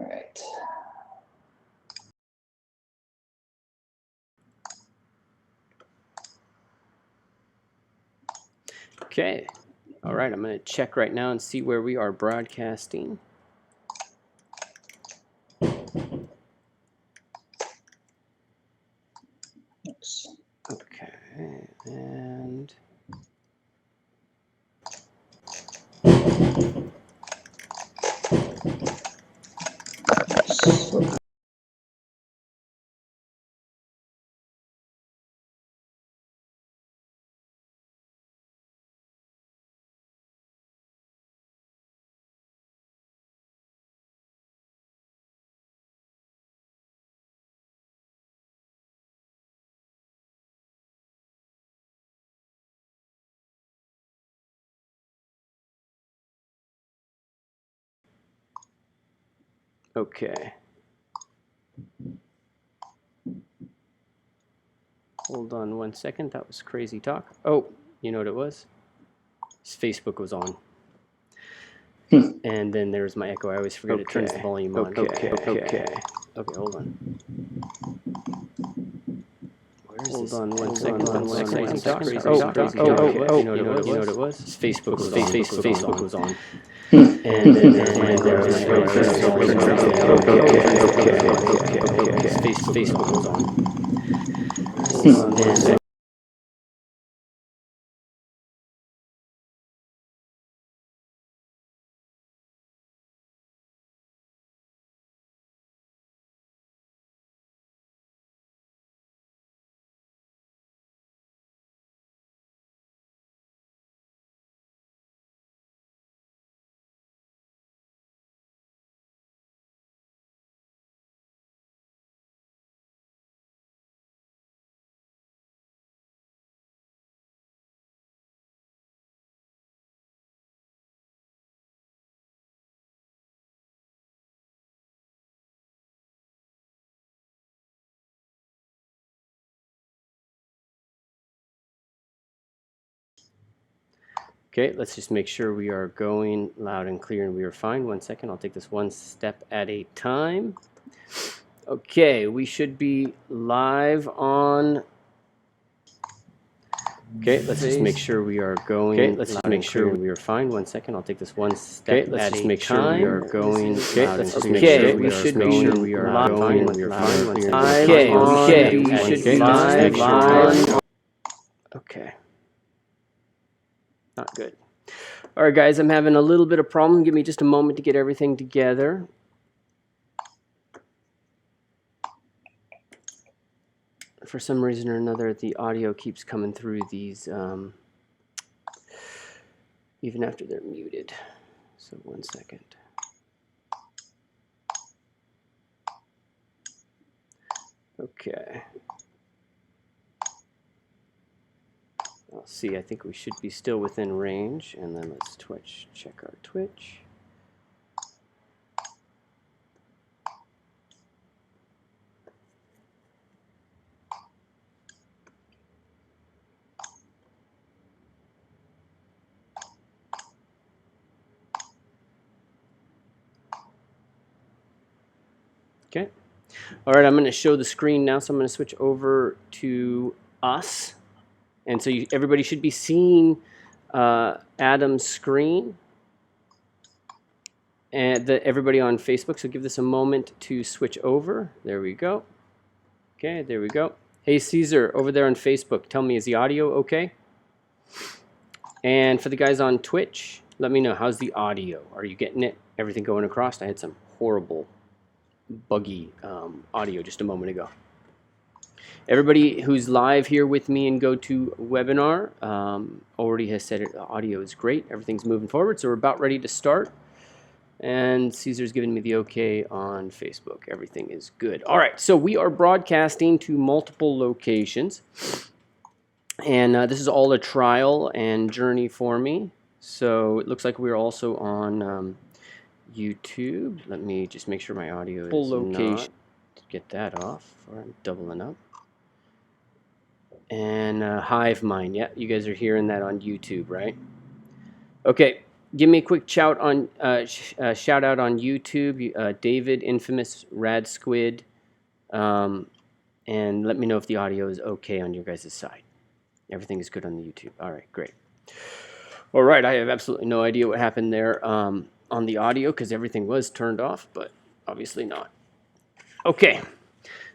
right. Okay. All right, I'm going to check right now and see where we are broadcasting. Oops. Okay, and So, okay. Hold on 1 second. That was crazy talk. Oh, you know what it was? Facebook was on. And then there's my echo. I always forget it turns the volume on. Okay, hold on. Hold on 1 second. Crazy talk. Oh, you know what it was? Facebook was on. And then there's my echo. Facebook was on. And okay, let's just make sure we are going loud and clear and we are fine. 1 second, I'll take this one step at a time. Okay, we should be live on. Okay, let's just make sure we are going. Okay, let's just make sure we are fine. 1 second, I'll take this one step at a time. Let's just make sure we are going. Okay, let's just make sure we should make sure we are live. We are fine. Okay, we should be live. Okay. Not good. All right, guys, I'm having a little bit of problem. Give me just a moment to get everything together. For some reason or another, the audio keeps coming through these, even after they're muted. So 1 second. Okay. I'll see. I think we should be still within range. And then let's check our Twitch. Okay. All right, I'm going to show the screen now. So I'm going to switch over to us. And so everybody should be seeing Adam's screen. And everybody on Facebook. So give this a moment to switch over. There we go. Okay, there we go. Hey, Caesar, over there on Facebook, tell me, is the audio okay? And for the guys on Twitch, let me know, how's the audio? Are you getting it? Everything going across? I had some horrible, buggy audio just a moment ago. Everybody who's live here with me in GoToWebinar already has said it. The audio is great. Everything's moving forward. So we're about ready to start. And Caesar's giving me the okay on Facebook. Everything is good. All right, so we are broadcasting to multiple locations. And this is all a trial and journey for me. So it looks like we're also on YouTube. Let me just make sure my audio is location. Get that off, or I'm doubling up. And Hive Mind. Yeah, you guys are hearing that on YouTube, right? Okay. give me a quick shout out on YouTube, David Infamous Rad Squid, and let me know if the audio is okay on your guys' side. Everything is good on the YouTube. All right, great. All right, I have absolutely no idea what happened there on the audio because everything was turned off, but obviously not. Okay,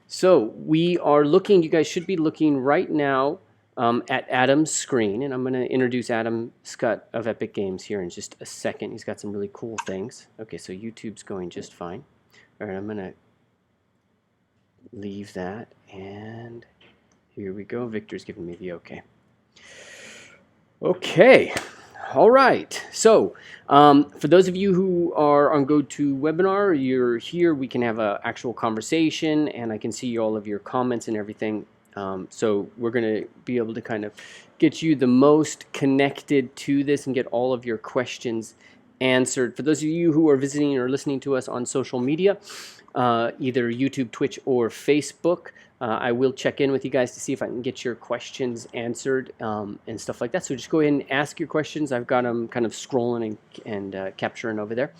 so we are looking, you guys should be looking right now at Adam's screen, and I'm going to introduce Adam Skutt of Epic Games here in just a second. He's got some really cool things. Okay, so YouTube's going just fine. All right, I'm going to leave that, and here we go. Victor's giving me the okay. Okay. All right. So for those of you who are on GoToWebinar, you're here. We can have an actual conversation, and I can see all of your comments and everything. So we're going to be able to kind of get you the most connected to this and get all of your questions answered. For those of you who are visiting or listening to us on social media, either YouTube, Twitch, or Facebook, I will check in with you guys to see if I can get your questions answered and stuff like that. So just go ahead and ask your questions. I've got them kind of scrolling and capturing over there.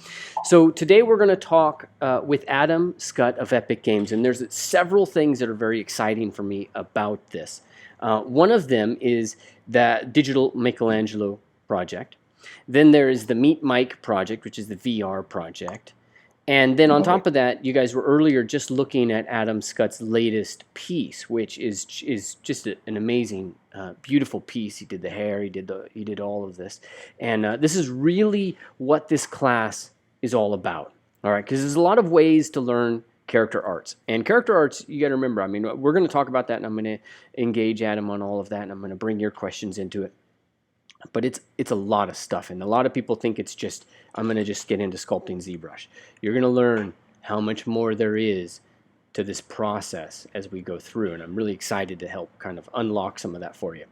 So today we're going to talk with Adam Skutt of Epic Games, and there's several things that are very exciting for me about this. One of them is the digital Michelangelo project. Then there is the Meet Mike project, which is the VR project. And then on top of that, you guys were earlier just looking at Adam Skutt's latest piece, which is just an amazing, beautiful piece. He did the hair, he did all of this, and this is really what this class is all about. All right, because there's a lot of ways to learn character arts, and character arts, you got to remember. I mean, we're going to talk about that, and I'm going to engage Adam on all of that, and I'm going to bring your questions into it. But it's a lot of stuff, and a lot of people think it's just, I'm going to just get into sculpting ZBrush. You're going to learn how much more there is to this process as we go through, and I'm really excited to help kind of unlock some of that for you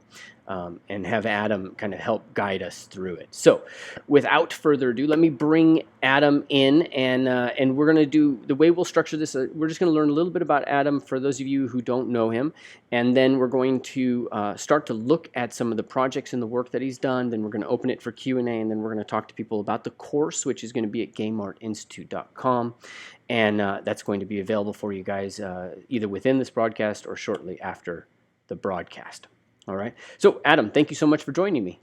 and have Adam kind of help guide us through it. So without further ado, let me bring Adam in, and we're going to do, the way we'll structure this, we're just going to learn a little bit about Adam for those of you who don't know him, and then we're going to start to look at some of the projects and the work that he's done. Then we're going to open it for Q&A, and then we're going to talk to people about the course, which is going to be at GameArtInstitute.com. And that's going to be available for you guys either within this broadcast or shortly after the broadcast. All right. So, Adam, thank you so much for joining me.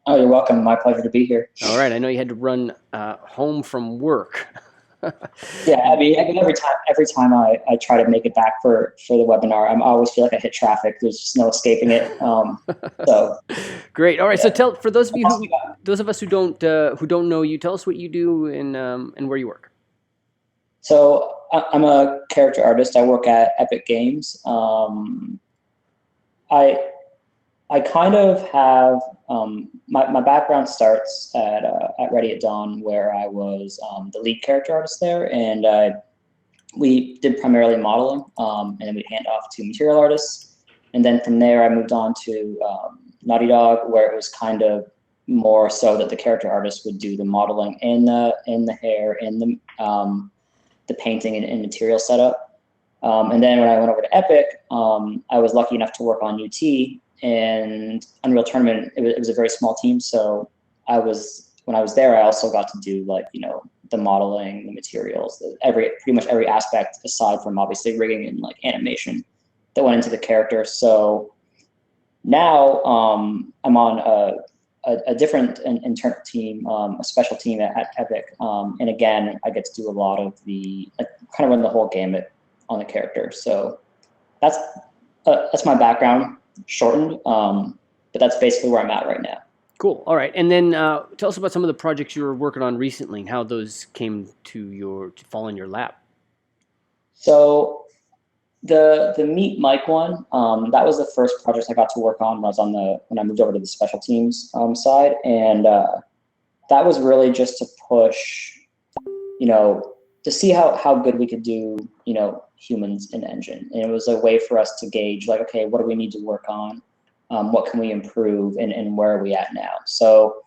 Oh, you're welcome. My pleasure to be here. All right. I know you had to run home from work. Yeah, I mean, every time I try to make it back for the webinar, I always feel like I hit traffic. There's just no escaping it. So great. All right. Yeah. So tell, for those of you those of us who don't know you, tell us what you do and where you work. So I'm a character artist. I work at Epic Games. I kind of have my background starts at Ready at Dawn, where I was the lead character artist there, and we did primarily modeling, and then we'd hand off to material artists, and then from there I moved on to Naughty Dog, where it was kind of more so that the character artist would do the modeling and the hair and the painting and material setup. And then when I went over to Epic, I was lucky enough to work on UT and Unreal Tournament. It was a very small team, so when I was there, I also got to do the modeling, the materials, pretty much every aspect aside from obviously rigging and animation that went into the character. So now I'm on a different internal team, a special team at Epic, and again, I get to do a lot of kind of run the whole gamut on the character. So that's my background shortened, but that's basically where I'm at right now. Cool. All right, and then tell us about some of the projects you were working on recently and how those came to fall in your lap. So the Meet Mike one, that was the first project I got to work on when I moved over to the special teams side, and that was really just to push, to see how good we could do, humans in engine. And it was a way for us to gauge okay, what do we need to work on? What can we improve, and where are we at now? So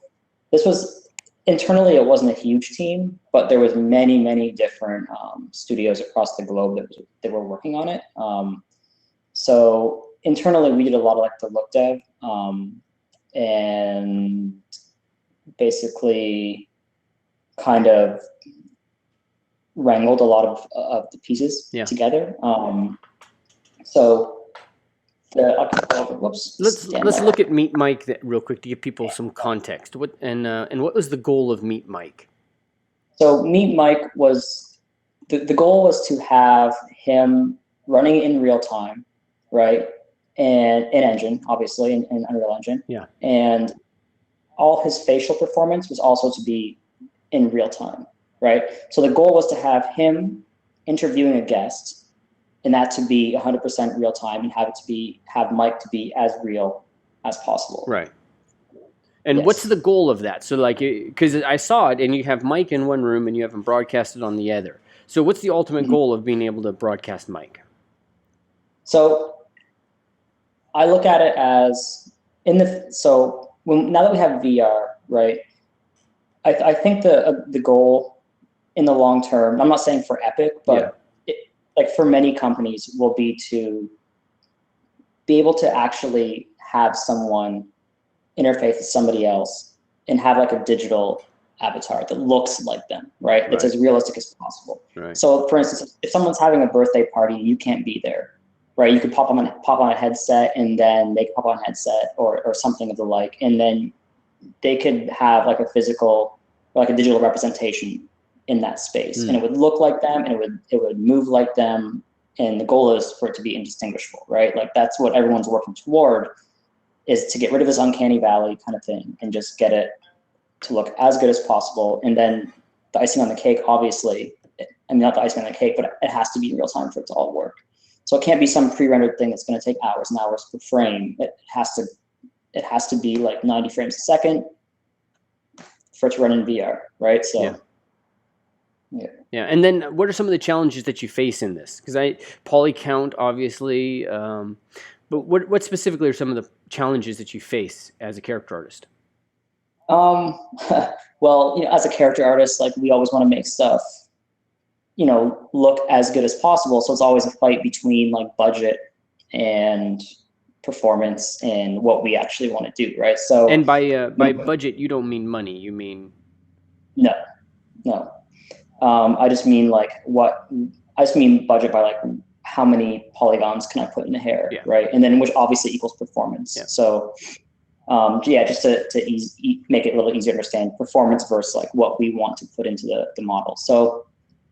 this was, internally, it wasn't a huge team, but there was many different studios across the globe that were working on it. So internally, we did a lot of the look dev, and basically kind of wrangled a lot of the pieces together. So whoops. Let's look at Meet Mike real quick to give people some context. What what was the goal of Meet Mike? So Meet Mike was the goal was to have him running in real time, right? And in Engine, obviously, in Unreal Engine. Yeah. And all his facial performance was also to be in real time, right? So the goal was to have him interviewing a guest, and that to be 100% real time, and have Mike to be as real as possible. Right. And what's the goal of that? So like, because I saw it, and you have Mike in one room, and you have him broadcasted on the other. So what's the ultimate goal of being able to broadcast Mike? So I look at it as now that we have VR, right? I think the goal in the long term, I'm not saying for Epic, but like for many companies, will be to be able to actually have someone interface with somebody else and have like a digital avatar that looks like them, right? It's as realistic as possible. Right. So for instance, if someone's having a birthday party and you can't be there, right? You could pop on a headset, and then they could pop on a headset or something of the like, and then they could have like a physical, like a digital representation in that space, and it would look like them, and it would move like them, and the goal is for it to be indistinguishable, right? Like that's what everyone's working toward, is to get rid of this uncanny valley kind of thing and just get it to look as good as possible. And then the icing on the cake, obviously, I mean, not the icing on the cake, but it has to be in real time for it to all work. So it can't be some pre-rendered thing that's going to take hours and hours per frame. It has to be like 90 frames a second for it to run in VR, right? So yeah. And then what are some of the challenges that you face in this? Because poly count, obviously, but what specifically are some of the challenges that you face as a character artist? Well, as a character artist, like we always want to make stuff, look as good as possible. So it's always a fight between like budget and performance and what we actually want to do, right? So, and by budget, you don't mean money. You mean no. I just mean budget by like how many polygons can I put in the hair, right? And then which obviously equals performance. Yeah. So, just to make it a little easier to understand, performance versus like what we want to put into the model. So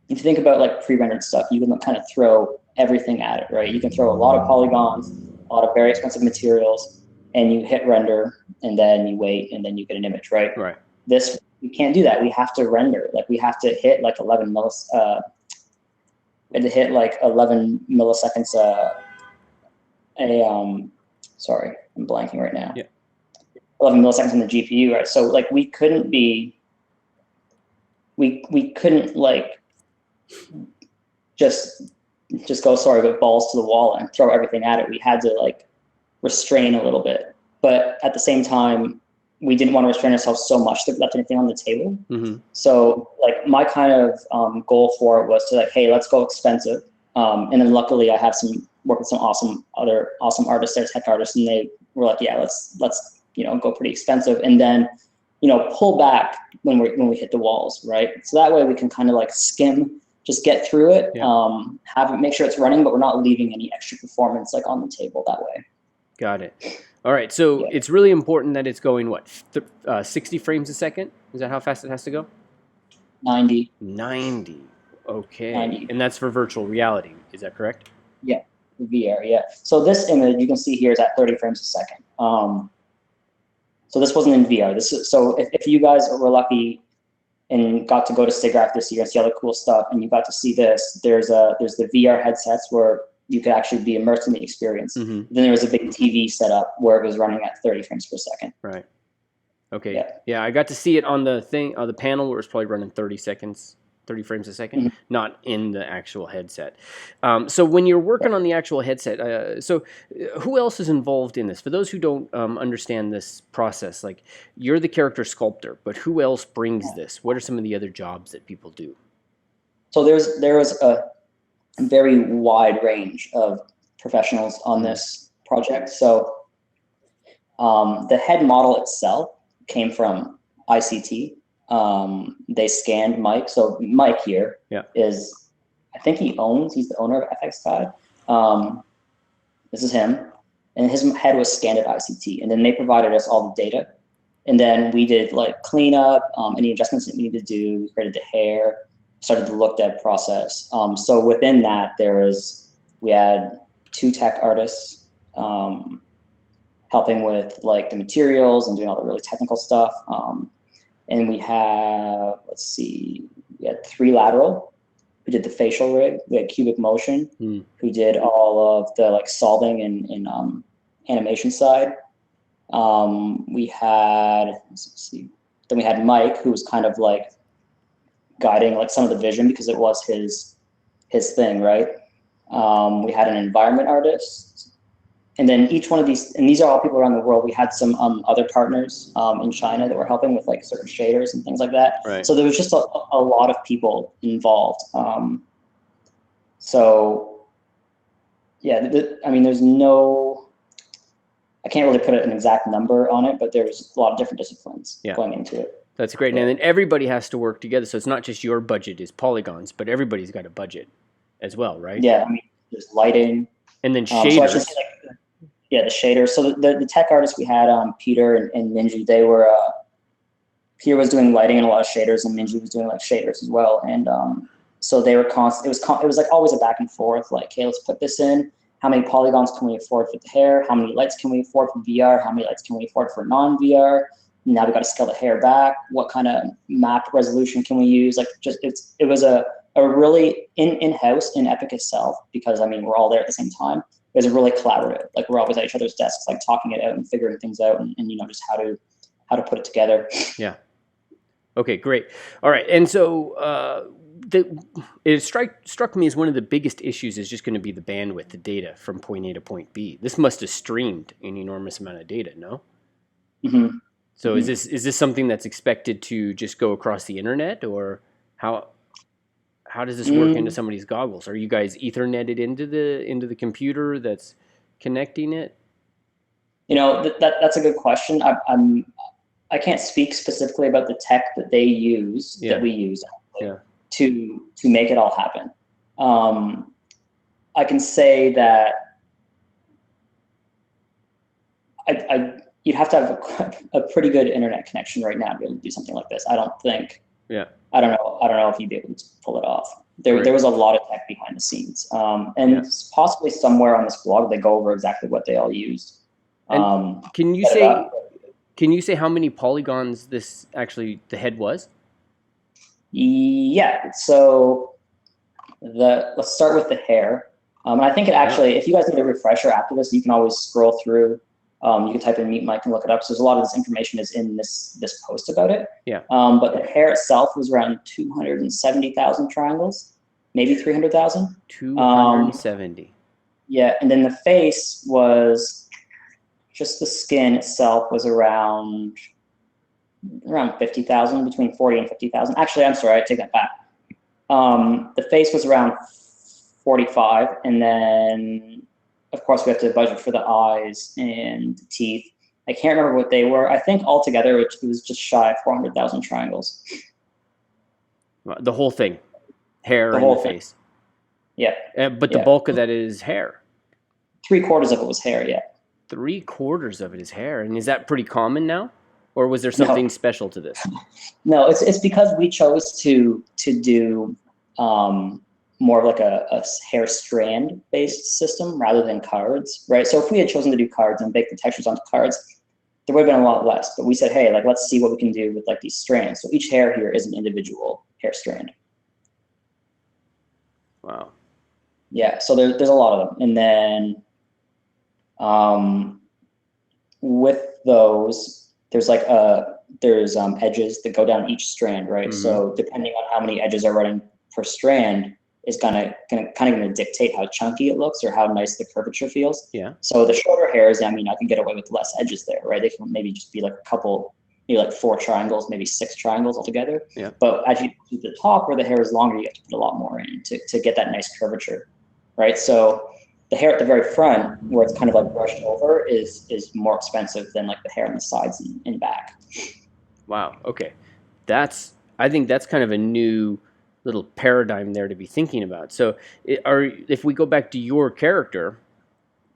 if you think about like pre-rendered stuff, you can kind of throw everything at it, right? You can throw a lot of polygons, a lot of very expensive materials, and you hit render, and then you wait, and then you get an image, right? Right. This, we can't do that. We have to render. Like we have to hit like 11 milliseconds. Sorry, I'm blanking right now. Yeah. 11 milliseconds on the GPU, right? So like we couldn't like just go with balls to the wall and throw everything at it. We had to like restrain a little bit, but at the same time, we didn't want to restrain ourselves so much that we left anything on the table. So like my kind of goal for it was to like, hey, let's go expensive. And then luckily I have work with some awesome artists, there's tech artists, and they were like, yeah, let's go pretty expensive, and then pull back when we hit the walls, right? So that way we can kind of like skim, just get through it, make sure it's running, but we're not leaving any extra performance like on the table that way. Got it. All right, so it's really important that it's going 60 frames a second? Is that how fast it has to go? 90. 90. Okay. 90. And that's for virtual reality. Is that correct? Yeah, VR. Yeah. So this image you can see here is at 30 frames a second. So this wasn't in VR. So if you guys were lucky and got to go to SIGGRAPH this year and see all the cool stuff, and you got to see this, there's the VR headsets where you could actually be immersed in the experience. Then there was a big TV setup where it was running at 30 frames per second. Right. Okay. Yeah, I got to see it on the panel where it's probably running 30 frames a second, not in the actual headset. So when you're working on the actual headset, so who else is involved in this? For those who don't understand this process, like you're the character sculptor, but who else brings this? What are some of the other jobs that people do? So there was a very wide range of professionals on this project. So the head model itself came from ICT. They scanned Mike. So Mike here is, I think he's the owner of FX Guide. This is him. And his head was scanned at ICT. And then they provided us all the data. And then we did like cleanup, any adjustments that we needed to do, we created the hair, started the look dev process. So within that, we had 2 tech artists helping with like the materials and doing all the really technical stuff. And we had 3 lateral who did the facial rig. We had cubic motion who did all of the like solving and animation side. We had, then we had Mike, who was kind of like guiding like some of the vision because it was his thing, right? We had an environment artist. And then each one of these, and these are all people around the world. We had some other partners in China that were helping with like certain shaders and things like that. Right. So there was just a lot of people involved. So yeah, I mean, I can't really put an exact number on it, but there's a lot of different disciplines going into it. That's great. And then everybody has to work together. So it's not just your budget is polygons, but everybody's got a budget as well, right? Yeah, I mean, there's lighting. And then shaders. So the shaders. So the tech artists we had, Peter and Minji, they were, Peter was doing lighting and a lot of shaders, and Minji was doing like shaders as well. And so they were it was like always a back and forth, like, hey, let's put this in. How many polygons can we afford for the hair? How many lights can we afford for VR? How many lights can we afford for non-VR? Now we got to scale the hair back. What kind of map resolution can we use? Like, it was a really in-house in Epic itself, because I mean, we're all there at the same time. It was a really collaborative. Like, we're always at each other's desks, like talking it out and figuring things out, and you know, just how to put it together. Yeah. Okay, great. All right, and so it struck me as one of the biggest issues is just going to be the bandwidth, the data from point A to point B. This must have streamed an enormous amount of data, no? Mm-hmm. So is this something that's expected to just go across the internet, or how does this work into somebody's goggles? Are you guys Ethernetted into the computer that's connecting it? You know, that's a good question. I can't speak specifically about the tech that they use, that we use, to make it all happen. I can say that you'd have to have a pretty good internet connection right now to be able to do something like this. I don't think. Yeah. I don't know if you'd be able to pull it off. There was a lot of tech behind the scenes, and possibly somewhere on this blog they go over exactly what they all used. And can you say how many polygons this actually the head was? Yeah. So let's start with the hair. I think it actually, if you guys need a refresher after this, you can always scroll through. You can type in Meet Mike and look it up. So there's a lot of this information is in this post about it. Yeah. But the hair itself was around 270,000 triangles, maybe 300,000. 270. Yeah, and then the face was just the skin itself was around 50,000, between 40 and 50,000. Actually, I'm sorry, I take that back. The face was around 45, and then of course we have to budget for the eyes and the teeth. I can't remember what they were. I think altogether it was just shy of 400,000 triangles. The whole thing, hair and the face. Yeah. But the bulk of that is hair. 3/4 of it was hair. Yeah. 3/4 of it is hair, and is that pretty common now, or was there something special to this? No, it's because we chose to do more of like a hair strand based system rather than cards, right? So if we had chosen to do cards and bake the textures onto cards, there would have been a lot less. But we said, hey, like, let's see what we can do with like these strands. So each hair here is an individual hair strand. Wow. Yeah, so there's a lot of them. And then with those, there's like edges that go down each strand, right? Mm-hmm. So depending on how many edges are running per strand is gonna dictate how chunky it looks or how nice the curvature feels. Yeah. So the shorter hairs, I mean, I can get away with less edges there, right? They can maybe just be like a couple, maybe like 4 triangles, maybe 6 triangles altogether. Yeah. But as you get to the top where the hair is longer, you have to put a lot more in to get that nice curvature, right? So the hair at the very front, where it's kind of like brushed over, is more expensive than like the hair on the sides and back. Wow. Okay. I think that's kind of a new little paradigm there to be thinking about. So, if we go back to your character,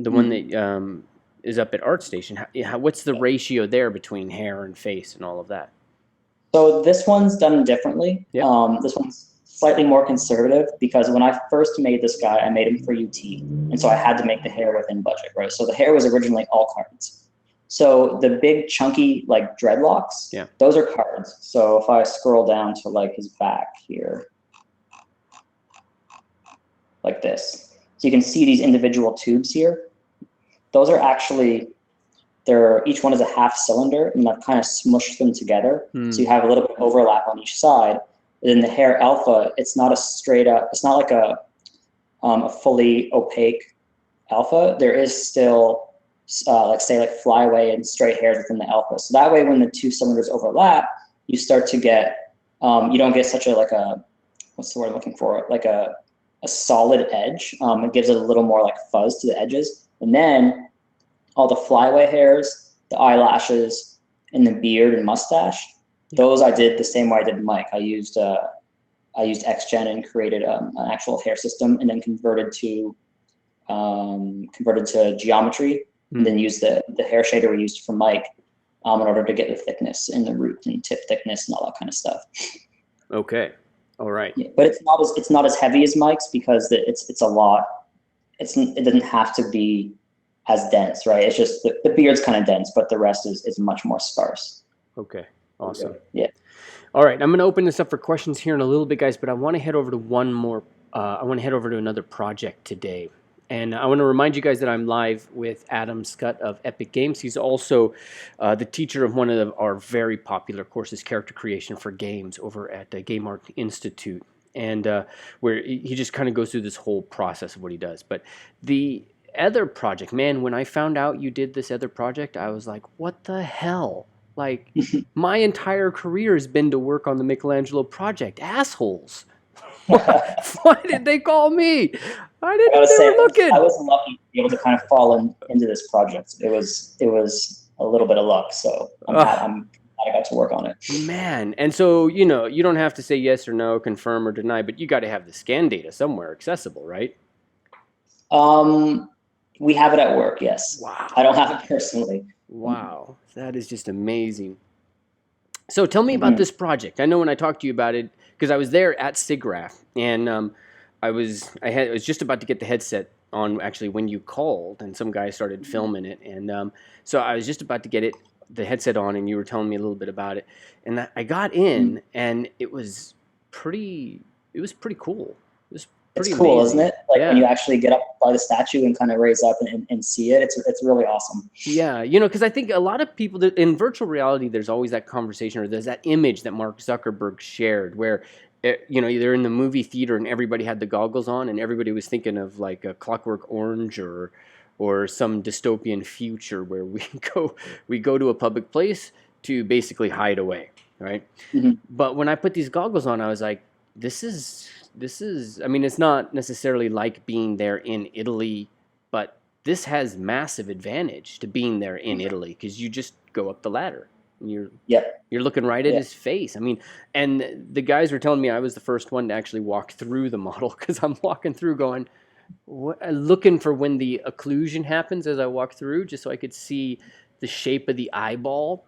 the one Mm. that is up at ArtStation, what's the ratio there between hair and face and all of that? So this one's done differently. Yep. This one's slightly more conservative because when I first made this guy, I made him for UT, and so I had to make the hair within budget, right? So the hair was originally all cards. So the big chunky like dreadlocks, Yeah. those are cards. So if I scroll down to like his back here, like this, so you can see these individual tubes here. Those are actually each one is a half cylinder, and I've kind of smushed them together. So you have a little bit of overlap on each side. And then the hair alpha, it's not a straight up, it's not like a fully opaque alpha. There is still like flyaway and straight hairs within the alpha. So that way, when the two cylinders overlap, you start to get, you don't get such what's the word I'm looking for? Like a solid edge. It gives it a little more like fuzz to the edges. And then all the flyaway hairs, the eyelashes, and the beard and mustache, those I did the same way I did Mike. I used XGen and created an actual hair system, and then converted to geometry, and then used the hair shader we used for Mike in order to get the thickness and the root and tip thickness and all that kind of stuff. Okay. All right. Yeah, but it's not as heavy as Mike's because it's a lot. It doesn't have to be as dense, right? It's just the beard's kind of dense, but the rest is much more sparse. Okay. Awesome. Okay. Yeah. All right. I'm going to open this up for questions here in a little bit, guys, but I want to head over to one more. I want to head over to another project today. And I want to remind you guys that I'm live with Adam Skutt of Epic Games. He's also the teacher of one of our very popular courses, Character Creation for Games, over at Game Art Institute. And where he just kind of goes through this whole process of what he does. But the other project, man, when I found out you did this other project, I was like, what the hell? Like, my entire career has been to work on the Michelangelo project. Assholes. Why did they call me? I didn't know they were looking. I was lucky to be able to kind of fall into this project. It was a little bit of luck, so I'm glad I got to work on it. Man, and so, you don't have to say yes or no, confirm or deny, but you got to have the scan data somewhere accessible, right? We have it at work, yes. Wow. I don't have it personally. Wow, that is just amazing. So tell me about this project. I know when I talked to you about it, because I was there at SIGGRAPH, and I was just about to get the headset on actually when you called, and some guy started filming it, and so I was just about to get the headset on, and you were telling me a little bit about it, and I got in, and it was pretty cool. It was pretty cool, amazing. Isn't it? Like when you actually get up by the statue and kind of raise up and see it, it's really awesome. Yeah, because I think a lot of people in virtual reality, there's always that conversation, or there's that image that Mark Zuckerberg shared where they're in the movie theater and everybody had the goggles on and everybody was thinking of like a Clockwork Orange or some dystopian future where we go to a public place to basically hide away, right? Mm-hmm. But when I put these goggles on, I was like, this is, I mean, it's not necessarily like being there in Italy, but this has massive advantage to being there in Italy because you just go up the ladder. And you're looking right at his face. I mean, and the guys were telling me I was the first one to actually walk through the model because I'm walking through going, looking for when the occlusion happens as I walk through, just so I could see the shape of the eyeball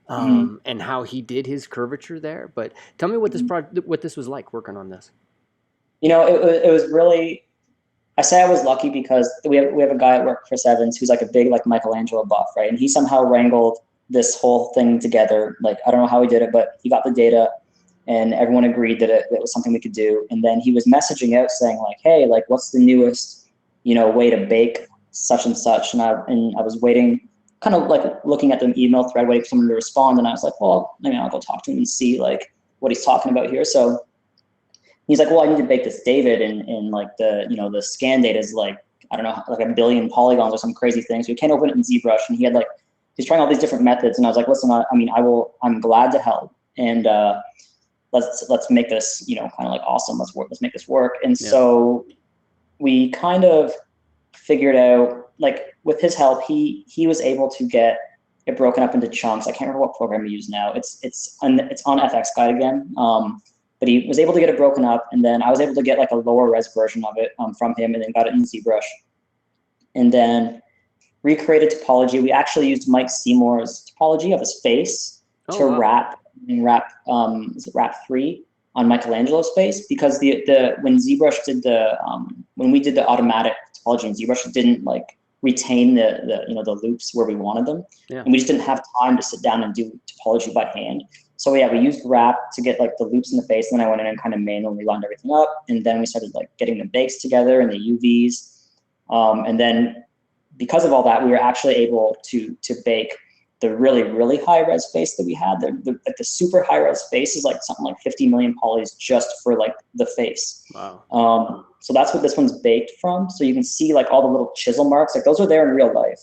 and how he did his curvature there. But tell me what this was like working on this. It was really. I say I was lucky because we have a guy at work, Chris Evans, who's like a big like Michelangelo buff, right? And he somehow wrangled this whole thing together. Like, I don't know how he did it, but he got the data and everyone agreed that it was something we could do. And then he was messaging out saying like, hey, like what's the newest, way to bake such and such. And I was waiting, kind of like looking at the email thread, waiting for someone to respond. And I was like, well, maybe I'll go talk to him and see like what he's talking about here. So he's like, well, I need to bake this David and like the scan data is like, I don't know, like 1 billion polygons or some crazy thing. So you can't open it in ZBrush. And he's trying all these different methods. And I was like, listen, I'm glad to help. And let's make this, kind of like awesome. Let's make this work. And so we kind of figured out, like with his help, he was able to get it broken up into chunks. I can't remember what program we use now. It's on FX Guide again. But he was able to get it broken up, and then I was able to get like a lower res version of it from him, and then got it in ZBrush, and then recreated Topology. We actually used Mike Seymour's Topology of his face to wrap is it wrap 3 on Michelangelo's face, because when ZBrush did when we did the automatic Topology in ZBrush, it didn't like retain the loops where we wanted them, and we just didn't have time to sit down and do Topology by hand. So yeah, we used wrap to get like the loops in the face, and then I went in and kind of manually lined everything up, and then we started like getting the bakes together and the UVs, and then because of all that, we were actually able to bake the really high res face that we had. The super high res face is like something like 50 million polys just for like the face. Wow. So that's what this one's baked from. So you can see like all the little chisel marks, like those are there in real life.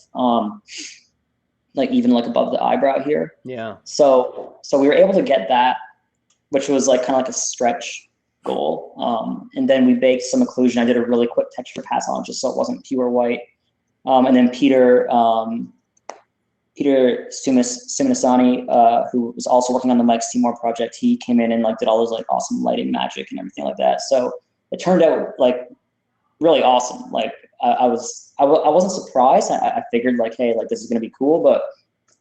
Like even like above the eyebrow here. Yeah. So we were able to get that, which was like kind of like a stretch goal. And then we baked some occlusion. I did a really quick texture pass on just so it wasn't pure white. And then Peter Simonasani, who was also working on the Mike Seymour project, he came in and like did all those like awesome lighting magic and everything like that. So it turned out like really awesome. Like I wasn't surprised. I figured like, hey, like this is gonna be cool, but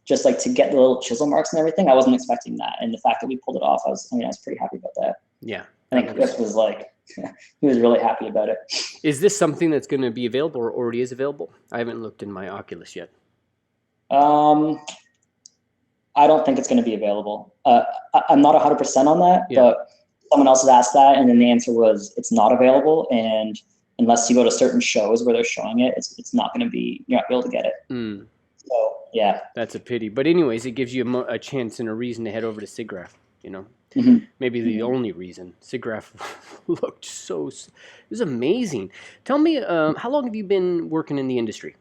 just like to get the little chisel marks and everything, I wasn't expecting that. And the fact that we pulled it off, I was pretty happy about that. Yeah. I think Chris was like, he was really happy about it. Is this something that's going to be available or already is available? I haven't looked in my Oculus yet. I don't think it's going to be available. I'm not 100% on that, but someone else has asked that, and then the answer was it's not available. And unless you go to certain shows where they're showing it, it's not going to be, you're not going to be able to get it. Mm. So yeah, that's a pity. But anyways, it gives you a chance and a reason to head over to SIGGRAPH. You know, maybe the only reason. SIGGRAPH looked it was amazing. Tell me, how long have you been working in the industry?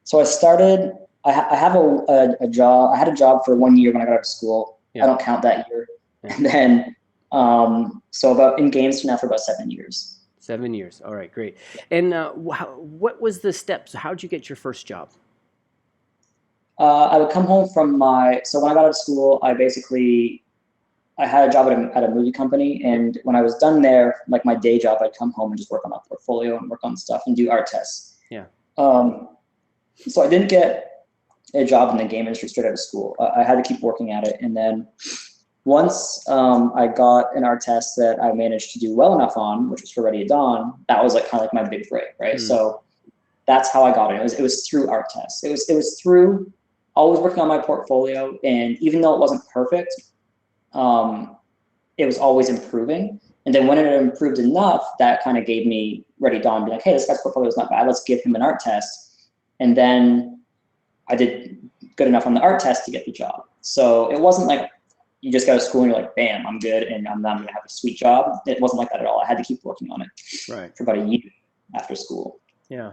So I started. I have a job. I had a job for 1 year when I got out of school. I don't count that year. And then, so about in games now for about 7 years. 7 years. All right, great. And what was the steps? How'd you get your first job? I would come home from so when I got out of school, I had a job at a movie company, and when I was done there, like my day job, I'd come home and just work on my portfolio and work on stuff and do art tests. Yeah. So I didn't get a job in the game industry straight out of school. I had to keep working at it, and then once I got an art test that I managed to do well enough on, which was for Ready at Dawn, that was like kind of like my big break, right? So that's how I got it. It was through art tests. It was through always working on my portfolio, and even though it wasn't perfect, it was always improving. And then when it improved enough, that kind of gave me Ready at Dawn, be like, hey, this guy's portfolio is not bad. Let's give him an art test. And then I did good enough on the art test to get the job. So it wasn't like you just go to school and you're like, bam, I'm good, and I'm going to have a sweet job. It wasn't like that at all. I had to keep working on it for about a year after school. Yeah.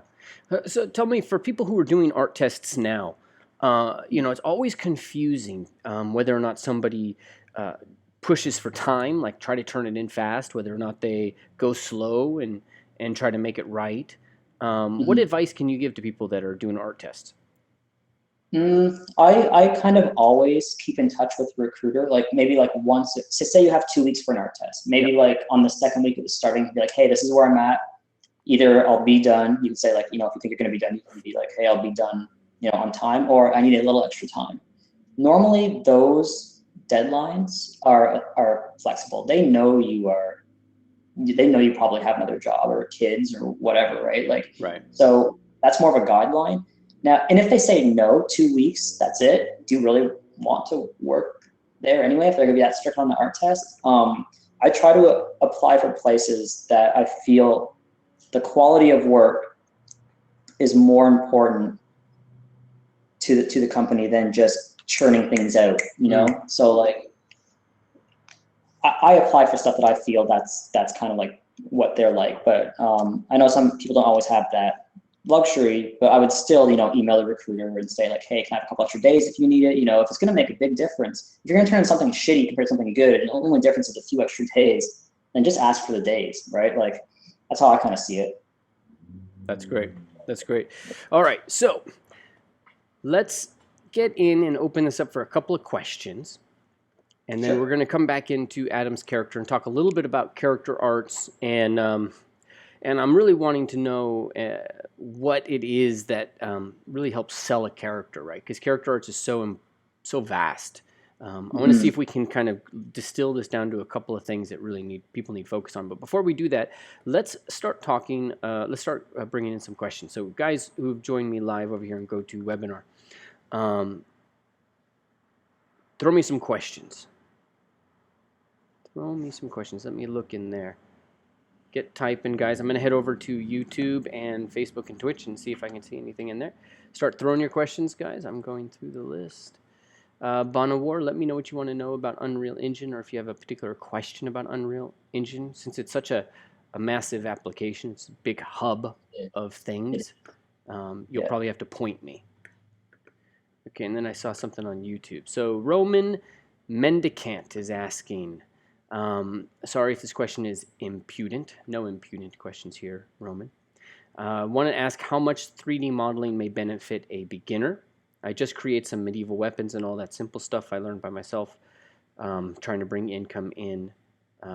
So tell me, for people who are doing art tests now, it's always confusing whether or not somebody pushes for time, like try to turn it in fast, whether or not they go slow and try to make it right. What advice can you give to people that are doing art tests? I kind of always keep in touch with the recruiter, like maybe like once, say you have 2 weeks for an art test, maybe like on the second week of the starting, be like, hey, this is where I'm at. Either I'll be done. You can say like, if you think you're going to be done, you can be like, hey, I'll be done, on time, or I need a little extra time. Normally those deadlines are flexible. They know you probably have another job or kids or whatever, right? Right. So that's more of a guideline. Now, and if they say no, 2 weeks, that's it. Do you really want to work there anyway? If they're going to be that strict on the art test, I try to apply for places that I feel the quality of work is more important to the company than just churning things out, So like, I apply for stuff that I feel that's kind of like what they're like. But I know some people don't always have that luxury, but I would still, email the recruiter and say like, hey, can I have a couple extra days if you need it? If it's going to make a big difference, if you're going to turn something shitty compared to something good, and the only difference is a few extra days, then just ask for the days, right? Like, that's how I kind of see it. That's great. That's great. All right. So let's get in and open this up for a couple of questions. And then Sure. we're going to come back into Adam's character and talk a little bit about character arts. And I'm really wanting to know what it is that really helps sell a character, right? Because character arts is so vast. I want to see if we can kind of distill this down to a couple of things that really people need focus on. But before we do that, let's start talking. Let's start bringing in some questions. So guys who've joined me live over here and go to webinar, throw me some questions. Throw me some questions. Let me look in there. Get typing, guys. I'm going to head over to YouTube and Facebook and Twitch and see if I can see anything in there. Start throwing your questions, guys. I'm going through the list. Bonawar, let me know what you want to know about Unreal Engine, or if you have a particular question about Unreal Engine, since it's such a massive application. It's a big hub of things. You'll probably have to point me. Okay, and then I saw something on YouTube. So Roman Mendicant is asking, sorry if this question is impudent. No impudent questions here, Roman. Want to ask how much 3D modeling may benefit a beginner. I just create some medieval weapons and all that simple stuff I learned by myself, trying to bring income in,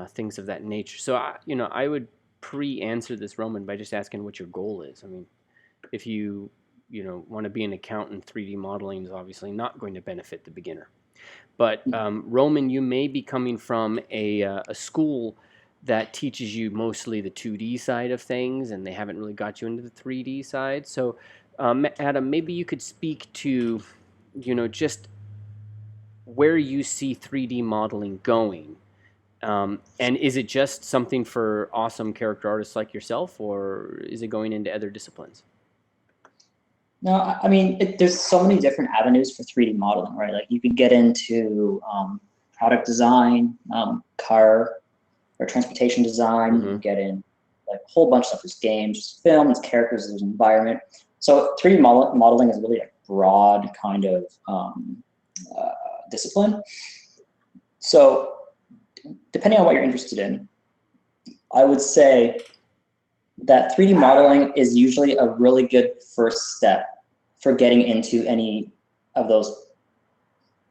things of that nature. So, I would pre-answer this, Roman, by just asking what your goal is. I mean, if you want to be an accountant, 3D modeling is obviously not going to benefit the beginner. But Roman, you may be coming from a school that teaches you mostly the 2D side of things, and they haven't really got you into the 3D side. So, Adam, maybe you could speak to, just where you see 3D modeling going. And is it just something for awesome character artists like yourself, or is it going into other disciplines? No, I mean, there's so many different avenues for 3D modeling, right? Like you could get into product design, car or transportation design. You can get in like a whole bunch of stuff. There's games, there's film, there's characters, there's environment. So 3D modeling is really a broad kind of discipline. So depending on what you're interested in, I would say that 3D modeling is usually a really good first step for getting into any of those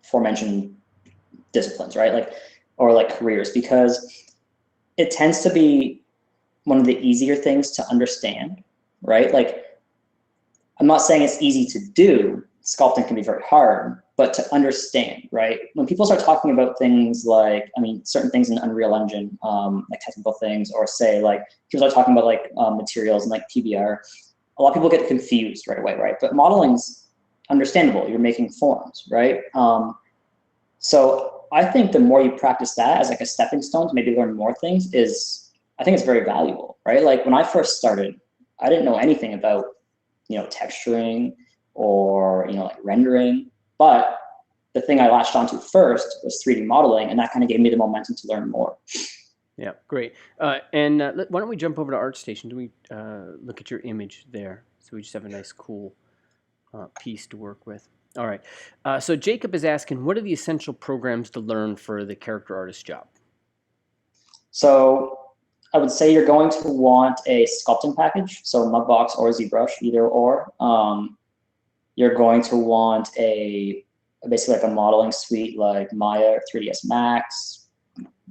aforementioned disciplines, right? Or careers, because it tends to be one of the easier things to understand, right? Like, I'm not saying it's easy to do. Sculpting can be very hard, but to understand, right? When people start talking about things like, certain things in Unreal Engine, like technical things, or say people are talking about materials and PBR, a lot of people get confused right away, right? But modeling's understandable. You're making forms, right? So I think the more you practice that as a stepping stone to maybe learn more things I think it's very valuable, right? Like when I first started, I didn't know anything about, texturing or, rendering, but the thing I latched onto first was 3D modeling, and that kind of gave me the momentum to learn more. Yeah, great. And why don't we jump over to ArtStation? Do we look at your image there? So we just have a nice, cool piece to work with. All right. So Jacob is asking, what are the essential programs to learn for the character artist job? So I would say you're going to want a sculpting package, so Mudbox or ZBrush, either or. You're going to want basically a modeling suite like Maya or 3ds Max.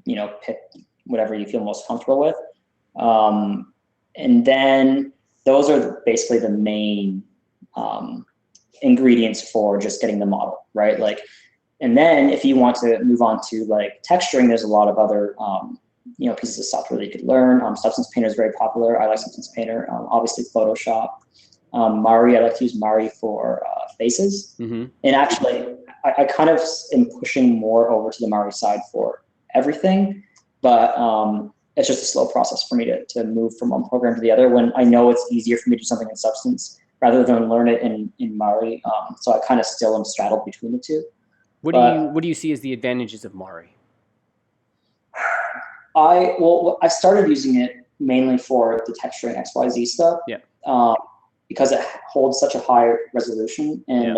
Pick whatever you feel most comfortable with. And then those are basically the main ingredients for just getting the model, right? And then if you want to move on to texturing, there's a lot of other pieces of software that you could learn. Substance Painter is very popular. I like Substance Painter. Obviously Photoshop. Mari, I like to use Mari for faces. And actually, I kind of am pushing more over to the Mari side for everything, but it's just a slow process for me to move from one program to the other when I know it's easier for me to do something in Substance rather than learn it in Mari. So I kind of still am straddled between the two. What do you see as the advantages of Mari? I started using it mainly for the texturing XYZ stuff. Yeah. Because it holds such a high resolution, and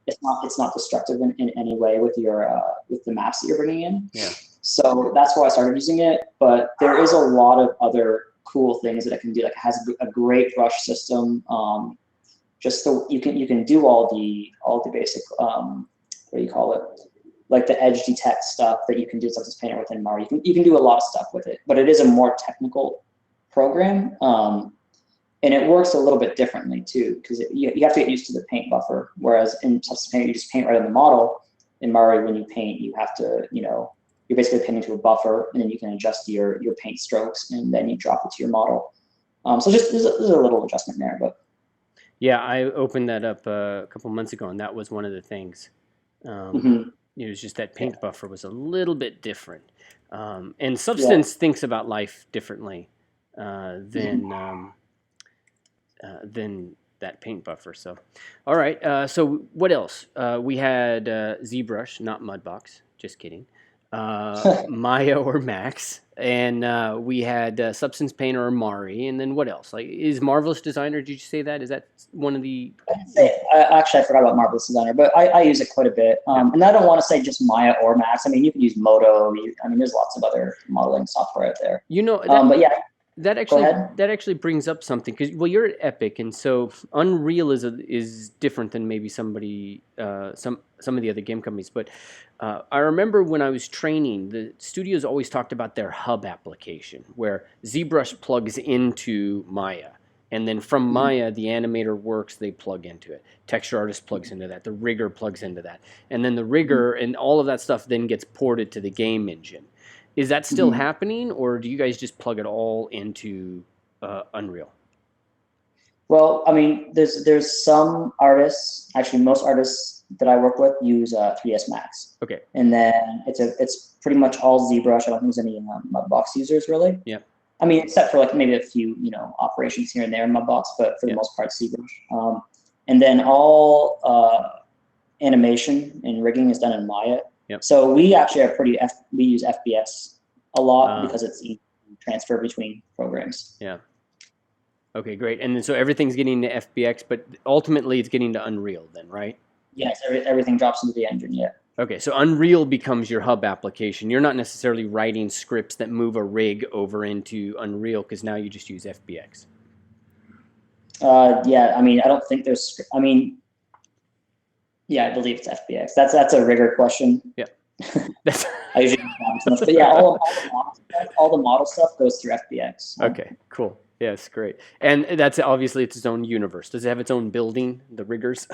it's not destructive in any way with the maps that you're bringing in. Yeah. So that's why I started using it. But there is a lot of other cool things that it can do. It has a great brush system. just so you can do all the basic what do you call it, like the edge detect stuff that you can do Substance Painter within Mari. You can do a lot of stuff with it, but it is a more technical program, and it works a little bit differently too, because you have to get used to the paint buffer. Whereas in Substance Painter, you just paint right on the model. In Mari, when you paint, you have to, you're basically painting to a buffer, and then you can adjust your paint strokes, and then you drop it to your model. So just there's a little adjustment there, but yeah, I opened that up a couple months ago, and that was one of the things. It was just that paint buffer was a little bit different, and Substance thinks about life differently than that paint buffer. So, all right. So what else? We had ZBrush, not Mudbox. Just kidding. Maya or Max, and we had Substance Painter or Mari, and then what else? Like, is Marvelous Designer? Did you say that? Is that one of the? Actually, I forgot about Marvelous Designer, but I use it quite a bit. And I don't want to say just Maya or Max. I mean, you can use Moto. There's lots of other modeling software out there. But yeah. That actually brings up something, because you're at Epic, and so Unreal is different than maybe some of the other game companies. But I remember when I was training, the studios always talked about their hub application, where ZBrush plugs into Maya, and then from Maya the animator works, they plug into it. Texture Artist plugs into that. The rigger plugs into that, and then the rigger and all of that stuff then gets ported to the game engine. Is that still happening, or do you guys just plug it all into Unreal? Well, I mean, there's some artists, actually most artists that I work with use 3ds Max. Okay. And then it's pretty much all ZBrush. I don't think there's any Mudbox users really. Yeah. I mean, except for like maybe a few operations here and there in Mudbox, but for the most part, ZBrush. And then all animation and rigging is done in Maya. Yep. So we actually we use FBX a lot because it's easy to transfer between programs. Yeah. Okay, great. And then so everything's getting to FBX, but ultimately it's getting to Unreal then, right? Yes, everything drops into the engine, yeah. Okay, so Unreal becomes your hub application. You're not necessarily writing scripts that move a rig over into Unreal, because now you just use FBX. Yeah, I mean, I don't think there's, yeah, I believe it's FBX. That's a rigor question. Yeah. I usually don't too much, but yeah, all the model stuff goes through FBX. Okay, cool. Yes, great. And that's obviously its own universe. Does it have its own building, the riggers?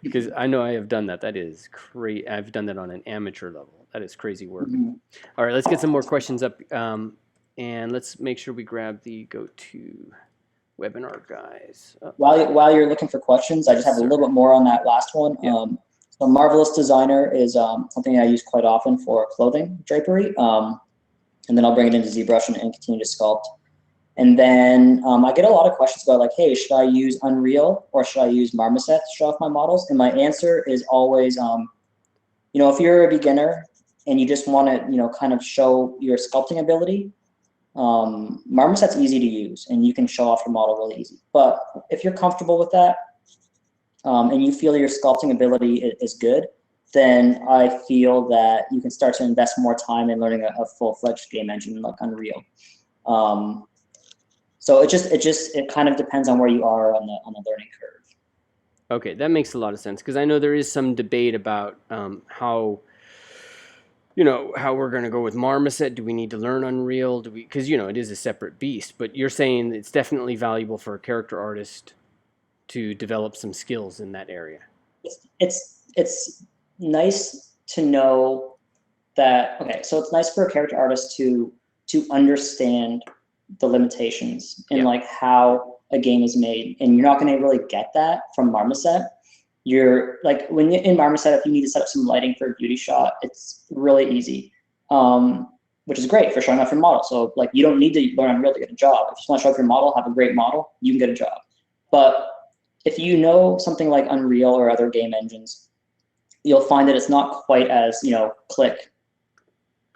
Because I know I have done that. That is crazy. I've done that on an amateur level. That is crazy work. All right, let's get some more questions up, and let's make sure we grab the go-to webinar guys. While you're looking for questions, I just have a little bit more on that last one. Yeah. So Marvelous Designer is something I use quite often for clothing drapery, and then I'll bring it into ZBrush and continue to sculpt. And then I get a lot of questions about like, hey, should I use Unreal or should I use Marmoset to show off my models? And my answer is always, if you're a beginner and you just want to, kind of show your sculpting ability, Marmoset's easy to use and you can show off your model really easy. But if you're comfortable with that and you feel your sculpting ability is good, then I feel that you can start to invest more time in learning a full-fledged game engine like Unreal. So it kind of depends on where you are on the learning curve. Okay, that makes a lot of sense, because I know there is some debate about how we're going to go with Marmoset. Do we need to learn Unreal? Because it is a separate beast. But you're saying it's definitely valuable for a character artist to develop some skills in that area. It's nice to know that. Okay, so it's nice for a character artist to understand the limitations and like how a game is made, and you're not going to really get that from Marmoset. You're like, when you're in Marmoset, if you need to set up some lighting for a beauty shot, it's really easy, which is great for showing off your model. So like, you don't need to learn Unreal to get a job. If you just want to show off your model, have a great model, you can get a job. But if you know something like Unreal or other game engines, you'll find that it's not quite as,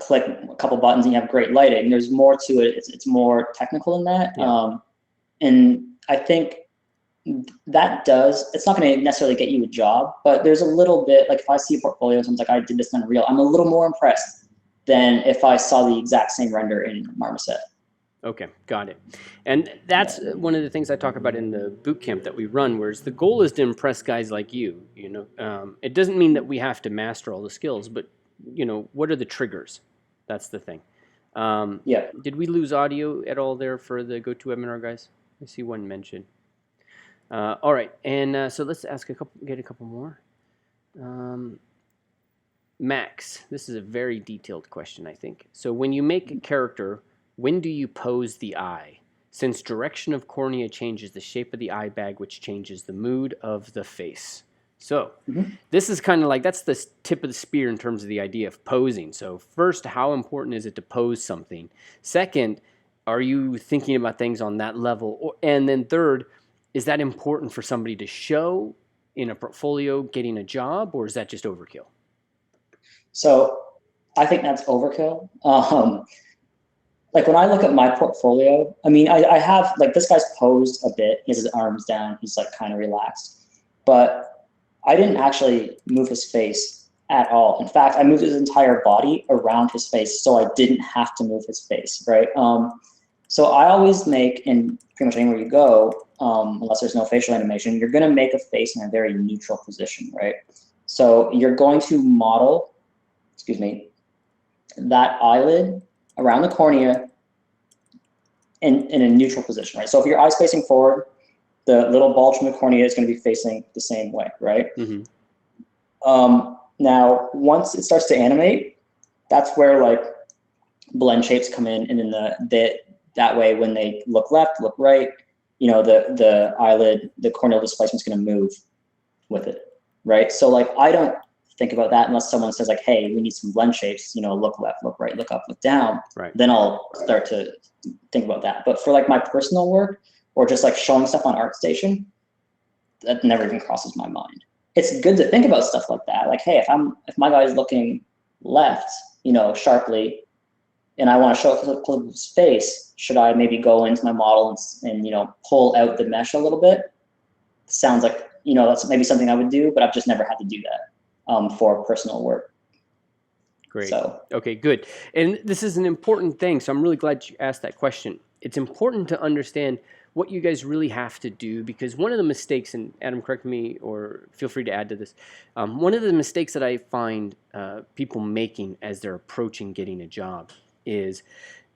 click a couple buttons and you have great lighting. There's more to it. It's more technical than that. Yeah. And I think it's not going to necessarily get you a job, but there's a little bit, like if I see a portfolio and someone's like, I did this in Unreal, I'm a little more impressed than if I saw the exact same render in Marmoset. Okay, got it. And that's Yeah. one of the things I talk about in the boot camp that we run, whereas the goal is to impress guys like you. It doesn't mean that we have to master all the skills, but what are the triggers? That's the thing. Yeah. Did we lose audio at all there for the GoToWebinar guys? I see one mention. All right, and so let's get a couple more. Max, this is a very detailed question, I think. So when you make a character, when do you pose the eye? Since direction of cornea changes the shape of the eye bag, which changes the mood of the face. So this is kind of like, that's the tip of the spear in terms of the idea of posing. So first, how important is it to pose something? Second, are you thinking about things on that level? And then third, is that important for somebody to show in a portfolio getting a job, or is that just overkill? So I think that's overkill. Like when I look at my portfolio, I mean, I have like this guy's posed a bit. He has his arms down. He's like kind of relaxed, but I didn't actually move his face at all. In fact, I moved his entire body around his face, so I didn't have to move his face, right? So I always make, in pretty much anywhere you go, unless there's no facial animation, you're going to make a face in a very neutral position, right? So you're going to model, excuse me, that eyelid around the cornea in a neutral position, right? So if your eye's facing forward, the little bulge from the cornea is going to be facing the same way, right? Now, once it starts to animate, that's where like blend shapes come in, and then that way when they look left, look right, the eyelid, the corneal displacement is going to move with it, right? So like I don't think about that unless someone says like, hey, we need some blend shapes, look left, look right, look up, look down. Right. Then I'll start to think about that. But for like my personal work or just like showing stuff on ArtStation, that never even crosses my mind. It's good to think about stuff like that. Like, hey, if my guy's looking left, sharply, and I want to show a clip of his face, should I maybe go into my model and pull out the mesh a little bit? Sounds like, that's maybe something I would do, but I've just never had to do that for personal work. Great. So. Okay, good. And this is an important thing, so I'm really glad you asked that question. It's important to understand what you guys really have to do, because one of the mistakes, and Adam, correct me or feel free to add to this, one of the mistakes that I find people making as they're approaching getting a job is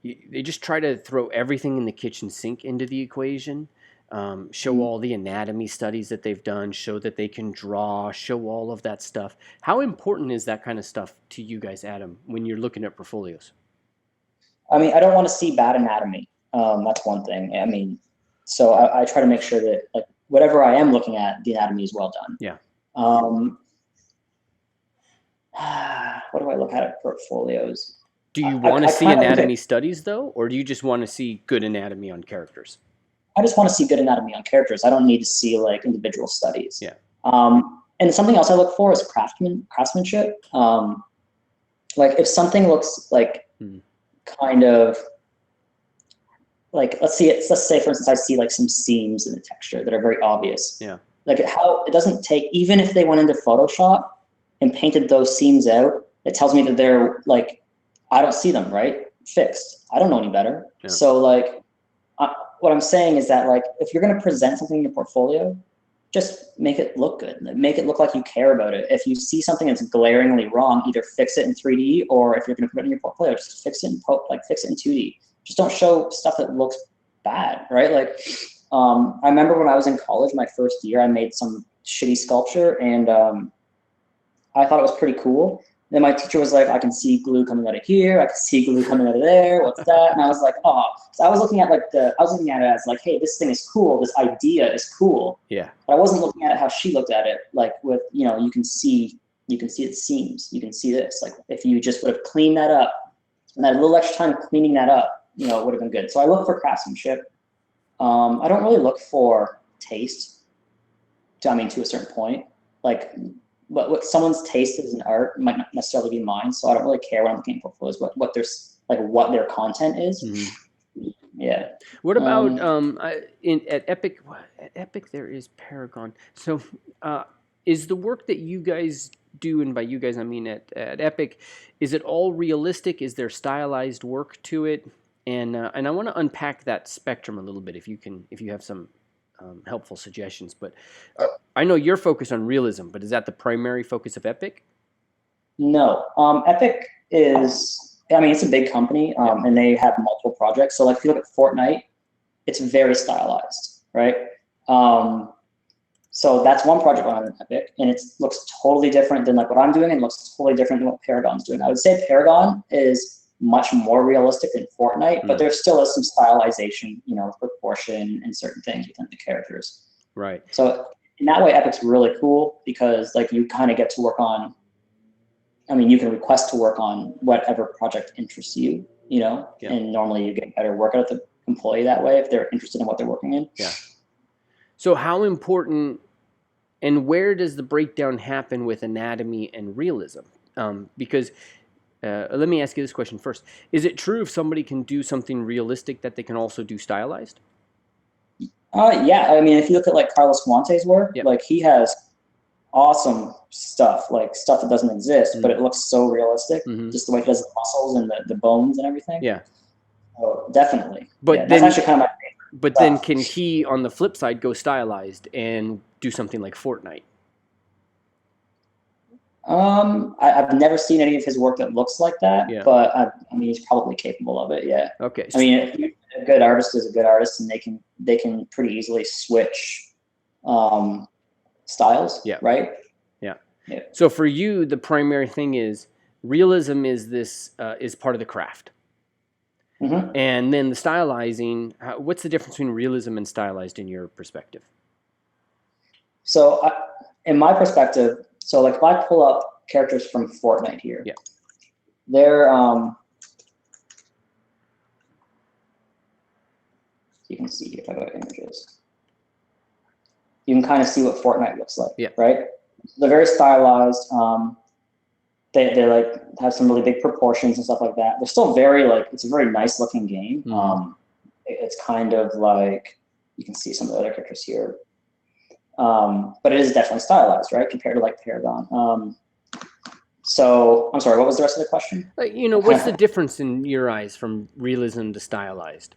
they just try to throw everything in the kitchen sink into the equation. Show all the anatomy studies that they've done, show that they can draw, show all of that stuff. How important is that kind of stuff to you guys, Adam, when you're looking at portfolios? I mean, I don't want to see bad anatomy. That's one thing. I mean, so I try to make sure that like whatever I am looking at, the anatomy is well done. Yeah. What do I look at portfolios? Do you want to see anatomy studies though, or do you just want to see good anatomy on characters? I just want to see good anatomy on characters. I don't need to see like individual studies. Yeah. And something else I look for is craftsmanship. Like if something looks like kind of like, let's say for instance, I see like some seams in the texture that are very obvious. Yeah. Like how it doesn't take, even if they went into Photoshop and painted those seams out, it tells me that they're like, I don't see them, right? Fixed. I don't know any better. Yeah. So like, what I'm saying is that like, if you're going to present something in your portfolio, just make it look good. Make it look like you care about it. If you see something that's glaringly wrong, either fix it in 3D, or if you're going to put it in your portfolio, just fix it in 2D. Just don't show stuff that looks bad, right? Like, I remember when I was in college, my first year, I made some shitty sculpture, and I thought it was pretty cool. Then my teacher was like, I can see glue coming out of here. I can see glue coming out of there. What's that? And I was like, oh. So I was looking at it as like, hey, this thing is cool. This idea is cool. Yeah. But I wasn't looking at it how she looked at it. Like with, you can see it seams. You can see this. Like if you just would have cleaned that up, and that little extra time cleaning that up, it would have been good. So I look for craftsmanship. I don't really look for taste. To a certain point. Like, but what someone's taste is in art might not necessarily be mine, so I don't really care when I'm looking at portfolios what their content is. Mm-hmm. Yeah. What about at Epic? At Epic there is Paragon. So is the work that you guys do, and by you guys I mean at Epic, is it all realistic? Is there stylized work to it? and I want to unpack that spectrum a little bit if you have some helpful suggestions. But I know you're focused on realism, but is that the primary focus of Epic? No, Epic is, I mean, it's a big company, and they have multiple projects. So like if you look at Fortnite, it's very stylized, right? So that's one project on Epic, and it looks totally different than like what I'm doing, and looks totally different than what Paragon's doing. I would say Paragon is much more realistic than Fortnite, but there still is some stylization, you know, proportion and certain things within the characters. Right. So in that way, Epic's really cool because like you kind of get to work on, I mean, you can request to work on whatever project interests you, you know, and normally you get better work out of the employee that way if they're interested in what they're working in. Yeah. So how important and where does the breakdown happen with anatomy and realism? Because let me ask you this question first. Is it true if somebody can do something realistic that they can also do stylized? Yeah, I mean, if you look at like Carlos Fuente's work, like he has awesome stuff, like stuff that doesn't exist, but it looks so realistic, just the way he does the muscles and the bones and everything. Yeah. Oh, definitely. But yeah, that's actually kind of my favorite. But then can he, on the flip side, go stylized and do something like Fortnite? I've never seen any of his work that looks like that, but I mean, he's probably capable of it. Yeah. Okay. I mean, a good artist is a good artist, and they can pretty easily switch styles. Yeah. Right. Yeah. Yeah. So for you, the primary thing is realism is this is part of the craft. And then the stylizing, what's the difference between realism and stylized in your perspective? So in my perspective, so like if I pull up characters from Fortnite here, they're, you can see if I go to images, you can kind of see what Fortnite looks like, right? They're very stylized. They like have some really big proportions and stuff like that. They're still very like, it's a very nice looking game. It's kind of like, you can see some of the other characters here. But it is definitely stylized, right? Compared to like Paragon. So I'm sorry, what was the rest of the question? You know, what's the difference in your eyes from realism to stylized?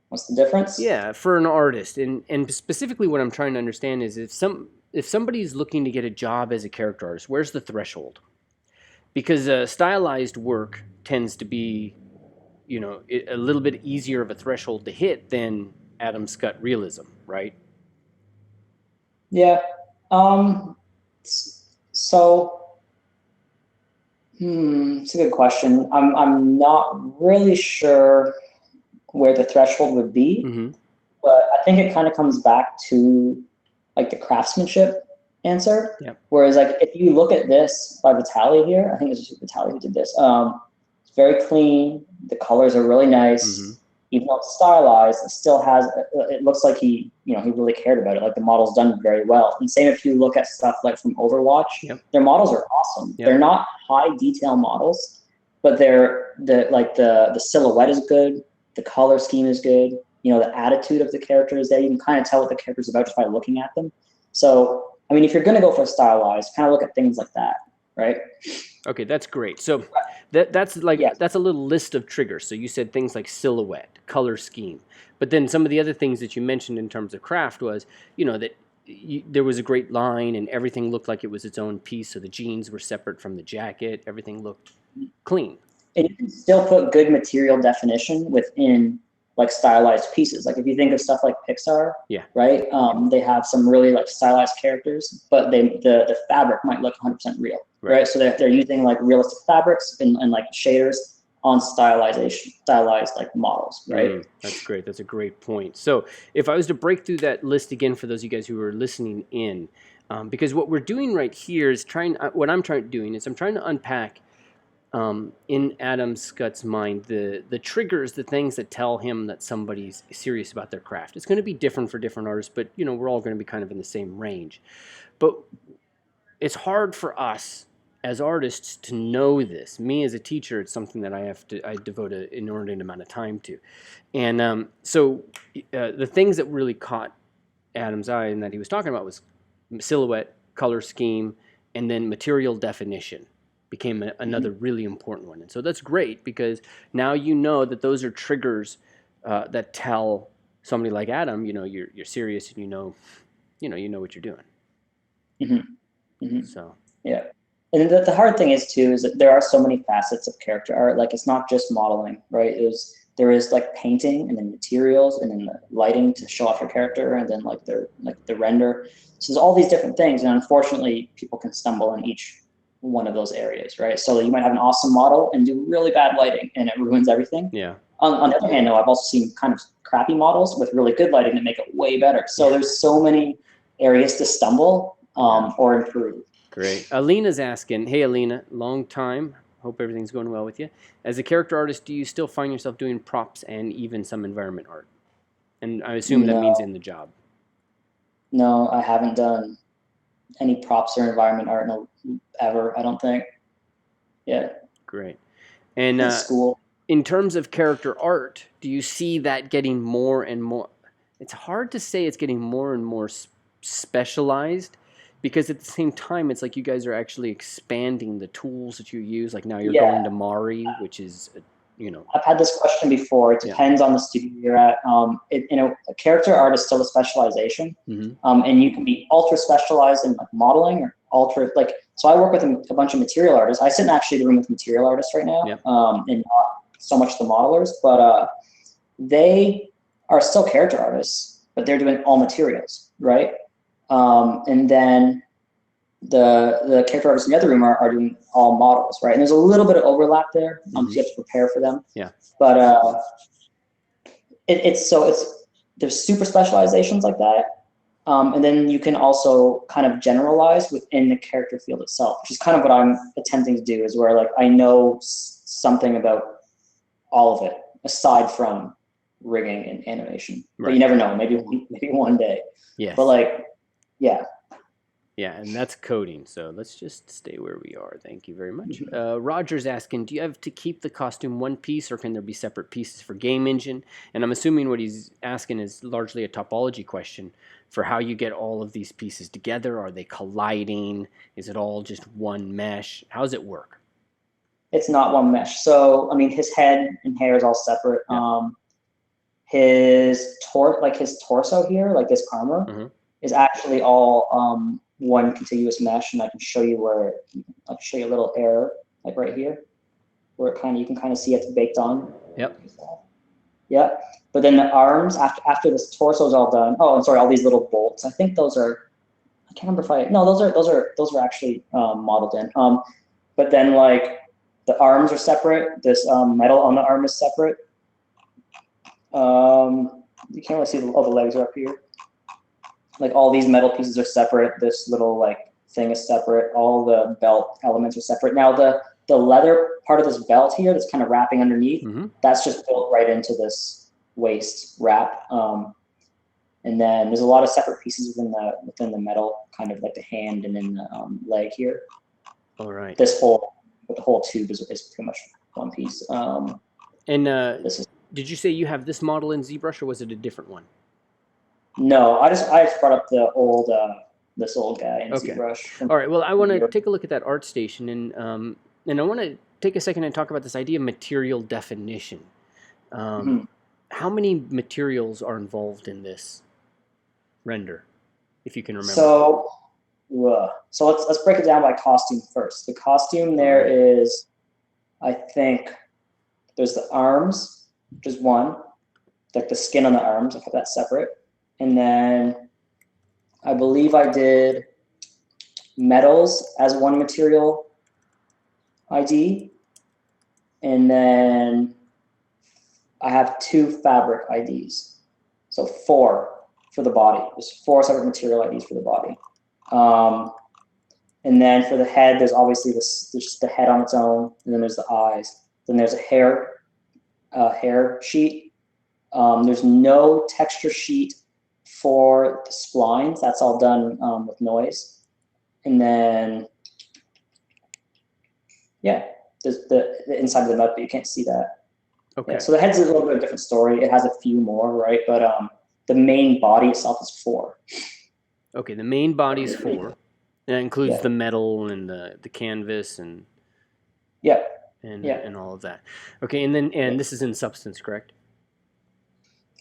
What's the difference? Yeah, for an artist. And specifically what I'm trying to understand is if somebody's looking to get a job as a character artist, where's the threshold? Because stylized work tends to be, you know, a little bit easier of a threshold to hit than Adam Skutt realism, right? Yeah. So, it's a good question. I'm not really sure where the threshold would be, but I think it kind of comes back to like the craftsmanship answer. Whereas like if you look at this by Vitaly here, I think it's just Vitaly who did this. It's very clean. The colors are really nice. Even though it's stylized, it still has. It looks like he really cared about it. Like the model's done very well. And same if you look at stuff like from Overwatch, their models are awesome. They're not high detail models, but the silhouette is good. The color scheme is good. You know, the attitude of the character is there. You can kind of tell what the character's about just by looking at them. So, I mean, if you're going to go for stylized, kind of look at things like that, right? Okay, that's great. So that's like that's a little list of triggers. So you said things like silhouette, color scheme, but then some of the other things that you mentioned in terms of craft was, you know, that there was a great line and everything looked like it was its own piece. So the jeans were separate from the jacket. Everything looked clean. And you can still put good material definition within like stylized pieces. Like if you think of stuff like Pixar, right? They have some really like stylized characters, but the fabric might look 100% real, right? So they're using like realistic fabrics and like shaders on stylized like models, right? That's great. That's a great point. So if I was to break through that list again for those of you guys who are listening in, because what we're doing right here is what I'm trying to unpack in Adam Skutt's mind, the triggers, the things that tell him that somebody's serious about their craft. It's going to be different for different artists, but you know, we're all going to be kind of in the same range. But it's hard for us as artists to know this. Me as a teacher, it's something that I devote an inordinate amount of time to. And so the things that really caught Adam's eye and that he was talking about was silhouette, color scheme, and then material definition. became another really important one. And so that's great, because now you know that those are triggers that tell somebody like Adam, you're serious, and you know what you're doing. Mm-hmm. So yeah. And the hard thing is that there are so many facets of character art. Like, it's not just modeling, right? There is like painting, and then materials, and then the lighting to show off your character, and then like the render. So there's all these different things, and unfortunately, people can stumble in each one of those areas, right? So you might have an awesome model and do really bad lighting, and it ruins everything. yeah. On the other hand, though, I've also seen kind of crappy models with really good lighting that make it way better. So there's so many areas to stumble or improve. Great. Alina's asking, hey, Alina, long time. Hope everything's going well with you. As a character artist, do you still find yourself doing props and even some environment art? And I assume that means in the job. No, I haven't done any props or environment art ever, I don't think. Yeah. Great. And in school. In terms of character art, do you see that getting more and more? It's hard to say it's getting more and more specialized, because at the same time, it's like you guys are actually expanding the tools that you use. Like now you're going to Mari, which is, I've had this question before. It depends on the studio you're at. A character art is still a specialization, and you can be ultra specialized in like modeling, or ultra like. So I work with a bunch of material artists. I sit in actually the room with material artists right now, and not so much the modelers, but they are still character artists, but they're doing all materials, right? And then the character artists in the other room are doing all models, right? And there's a little bit of overlap there, so you have to prepare for them. Yeah. But there's super specializations like that, and then you can also kind of generalize within the character field itself, which is kind of what I'm attempting to do. Is where like I know something about all of it aside from rigging and animation, but you never know. Maybe one day. Yes. But like, yeah. Yeah, and that's coding, so let's just stay where we are. Thank you very much. Roger's asking, do you have to keep the costume one piece, or can there be separate pieces for game engine? And I'm assuming what he's asking is largely a topology question for how you get all of these pieces together. Are they colliding? Is it all just one mesh? How does it work? It's not one mesh. So, I mean, his head and hair is all separate. Yeah. His torso here, like this armor, is actually all one contiguous mesh, and I can show you I'll show you a little error, like right here, where you can kind of see it's baked on. Yep. Yeah. But then the arms, after this torso is all done. Oh, I'm sorry, all these little bolts. I think those are. I can't remember those are actually modeled in. But then like the arms are separate. This metal on the arm is separate. You can't really see all the legs are up here. Like all these metal pieces are separate. This little like thing is separate. All the belt elements are separate. Now the leather part of this belt here that's kind of wrapping underneath, that's just built right into this waist wrap. And then there's a lot of separate pieces within the metal, kind of like the hand and then the leg here. All right. The whole tube is pretty much one piece. Did you say you have this model in ZBrush, or was it a different one? No, I just brought up the old this old guy in ZBrush. All right. Well, I want to take a look at that art station, and I want to take a second and talk about this idea of material definition. How many materials are involved in this render, if you can remember? So let's break it down by costume first. The costume there is, I think, there's the arms, which is one, like the skin on the arms. I kept that separate. And then I believe I did metals as one material ID. And then I have 2 fabric IDs. So 4 for the body. There's 4 separate material IDs for the body. And then for the head, there's obviously there's just the head on its own, and then there's the eyes. Then there's a hair sheet. There's no texture sheet for the splines. That's all done with noise. And then, there's the inside of the nut, but you can't see that. Okay. Yeah, so the head's a little bit of a different story. It has a few more, right? But the main body itself is 4. Okay, the main body is 4. And that includes the metal and the canvas and Yeah. and all of that. Okay, and this is in Substance, correct?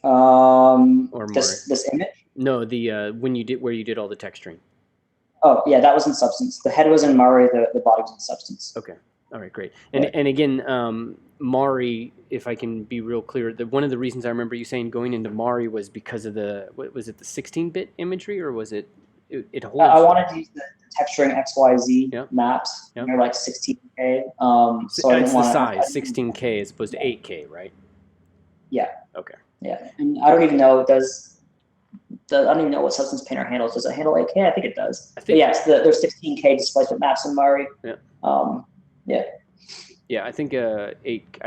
Or Mari? This image. No, the where you did all the texturing. Oh yeah, that was in Substance. The head was in Mari. The body was in Substance. Okay. All right, great. And again, Mari, if I can be real clear, one of the reasons I remember you saying going into Mari was because of what was it, the 16-bit imagery, or was it holds? I wanted to use the texturing XYZ maps. Yep. They're like 16K. So it's the size 16K as opposed to 8K, right? Yeah. Okay. Yeah, and I don't even know I don't even know what Substance Painter handles. Does it handle 8K? I think it does. But yeah, there's 16K displacement maps in Mari. Yeah. Yeah. Yeah, I think I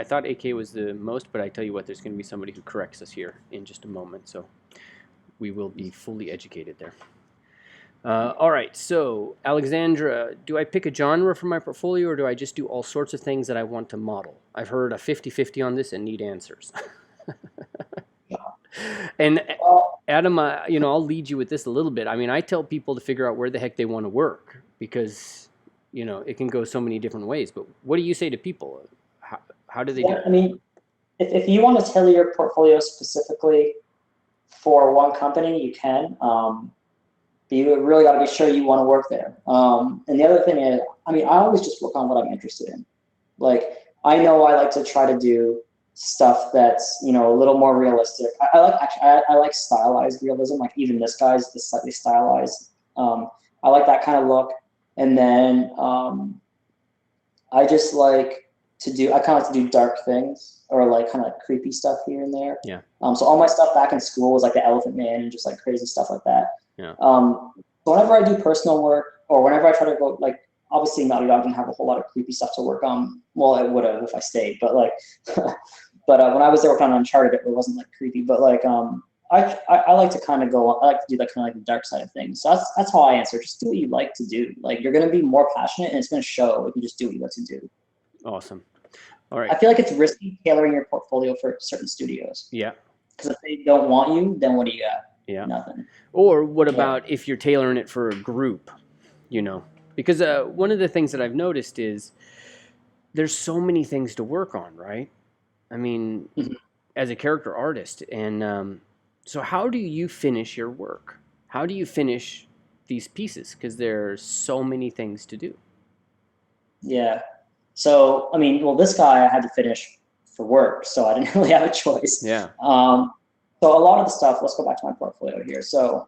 thought 8K was the most, but I tell you what, there's going to be somebody who corrects us here in just a moment, so we will be fully educated there. All right, so Alexandra, do I pick a genre for my portfolio, or do I just do all sorts of things that I want to model? I've heard a 50-50 on this and need answers. And Adam, I'll lead you with this a little bit. I mean, I tell people to figure out where the heck they want to work, because it can go so many different ways. But what do you say to people? How do they do it? I mean, if you want to tailor your portfolio specifically for one company, you can. But you really got to be sure you want to work there. And the other thing is, I mean, I always just work on what I'm interested in. Like, I know I like to try to do stuff that's a little more realistic. I like stylized realism. Like even this guy's the slightly stylized. I like that kind of look. And then I just like to do. I kind of like to do dark things or like kind of like creepy stuff here and there. Yeah. So all my stuff back in school was like the Elephant Man and just like crazy stuff like that. Yeah. So whenever I do personal work or whenever I try to go like. Obviously, Naughty Dog didn't have a whole lot of creepy stuff to work on. Well, it would have if I stayed, but like, when I was there working on Uncharted, it wasn't like creepy. But like, I like to kind of go. I like to do that kind of like the dark side of things. So that's how I answer. Just do what you like to do. Like you're gonna be more passionate, and it's gonna show if you just do what you like to do. Awesome. All right. I feel like it's risky tailoring your portfolio for certain studios. Yeah. Because if they don't want you, then what do you got? Yeah. Nothing. Or what about if you're tailoring it for a group? Because one of the things that I've noticed is there's so many things to work on, right? I mean, as a character artist. And so how do you finish your work? How do you finish these pieces? Because there's so many things to do. Yeah. So, I mean, well, this guy I had to finish for work, so I didn't really have a choice. Yeah. So a lot of the stuff, let's go back to my portfolio here. So,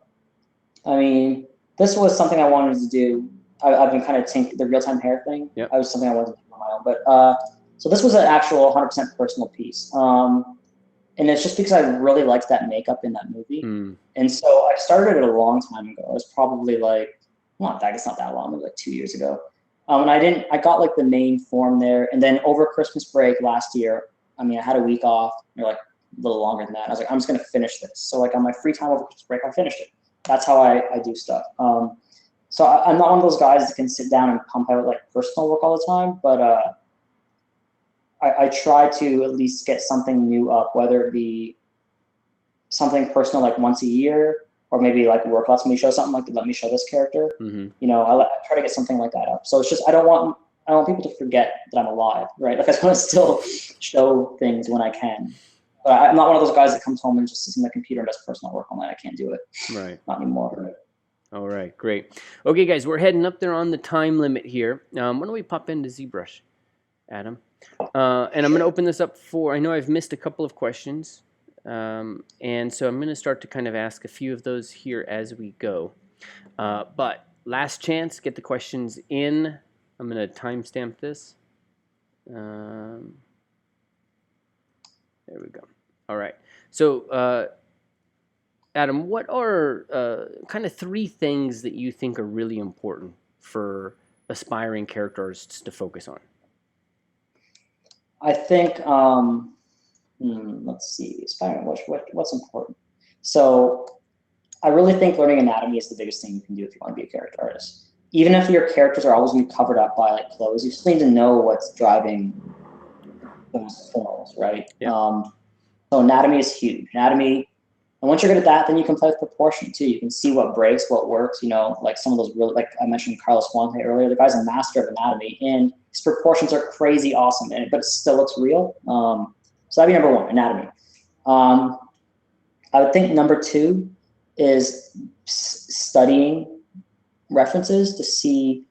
I mean, this was something I wanted to do. I've been kind of the real-time hair thing. Yep. I was something I wanted to do on my own. But so this was an actual 100% personal piece. And it's just because I really liked that makeup in that movie. And so I started it a long time ago. It was probably like, it's not that long, it was like 2 years ago. And I got like the main form there. And then over Christmas break last year, I mean, I had a week off, or like a little longer than that. I was like, I'm just going to finish this. So like on my free time over Christmas break, I finished it. That's how I do stuff. So I'm not one of those guys that can sit down and pump out like personal work all the time, but I try to at least get something new up, whether it be something personal like once a year, or maybe like work lets me show something like let me show this character. I try to get something like that up. So it's just I don't want people to forget that I'm alive, right? Like I just want to still show things when I can. But I'm not one of those guys that comes home and just sits on the computer and does personal work all night. I can't do it. Right. Not anymore. All right, great. Okay, guys, we're heading up there on the time limit here. Why don't we pop into ZBrush, Adam? And I'm going to open this up I know I've missed a couple of questions, and so I'm going to start to kind of ask a few of those here as we go. But last chance, get the questions in. I'm going to timestamp this. There we go. All right. So, Adam, what are kind of 3 things that you think are really important for aspiring character artists to focus on? I think, let's see, aspiring, what's important? So I really think learning anatomy is the biggest thing you can do if you want to be a character artist. Even if your characters are always going to be covered up by like clothes, you still need to know what's driving those forms, right? Yeah. So anatomy is huge. Anatomy. And once you're good at that, then you can play with proportion too. You can see what breaks, what works. Like some of those really, like I mentioned Carlos Fuente earlier, the guy's a master of anatomy. And His proportions are crazy awesome, but it still looks real. So that'd be number one, anatomy. I would think number two is studying references to see.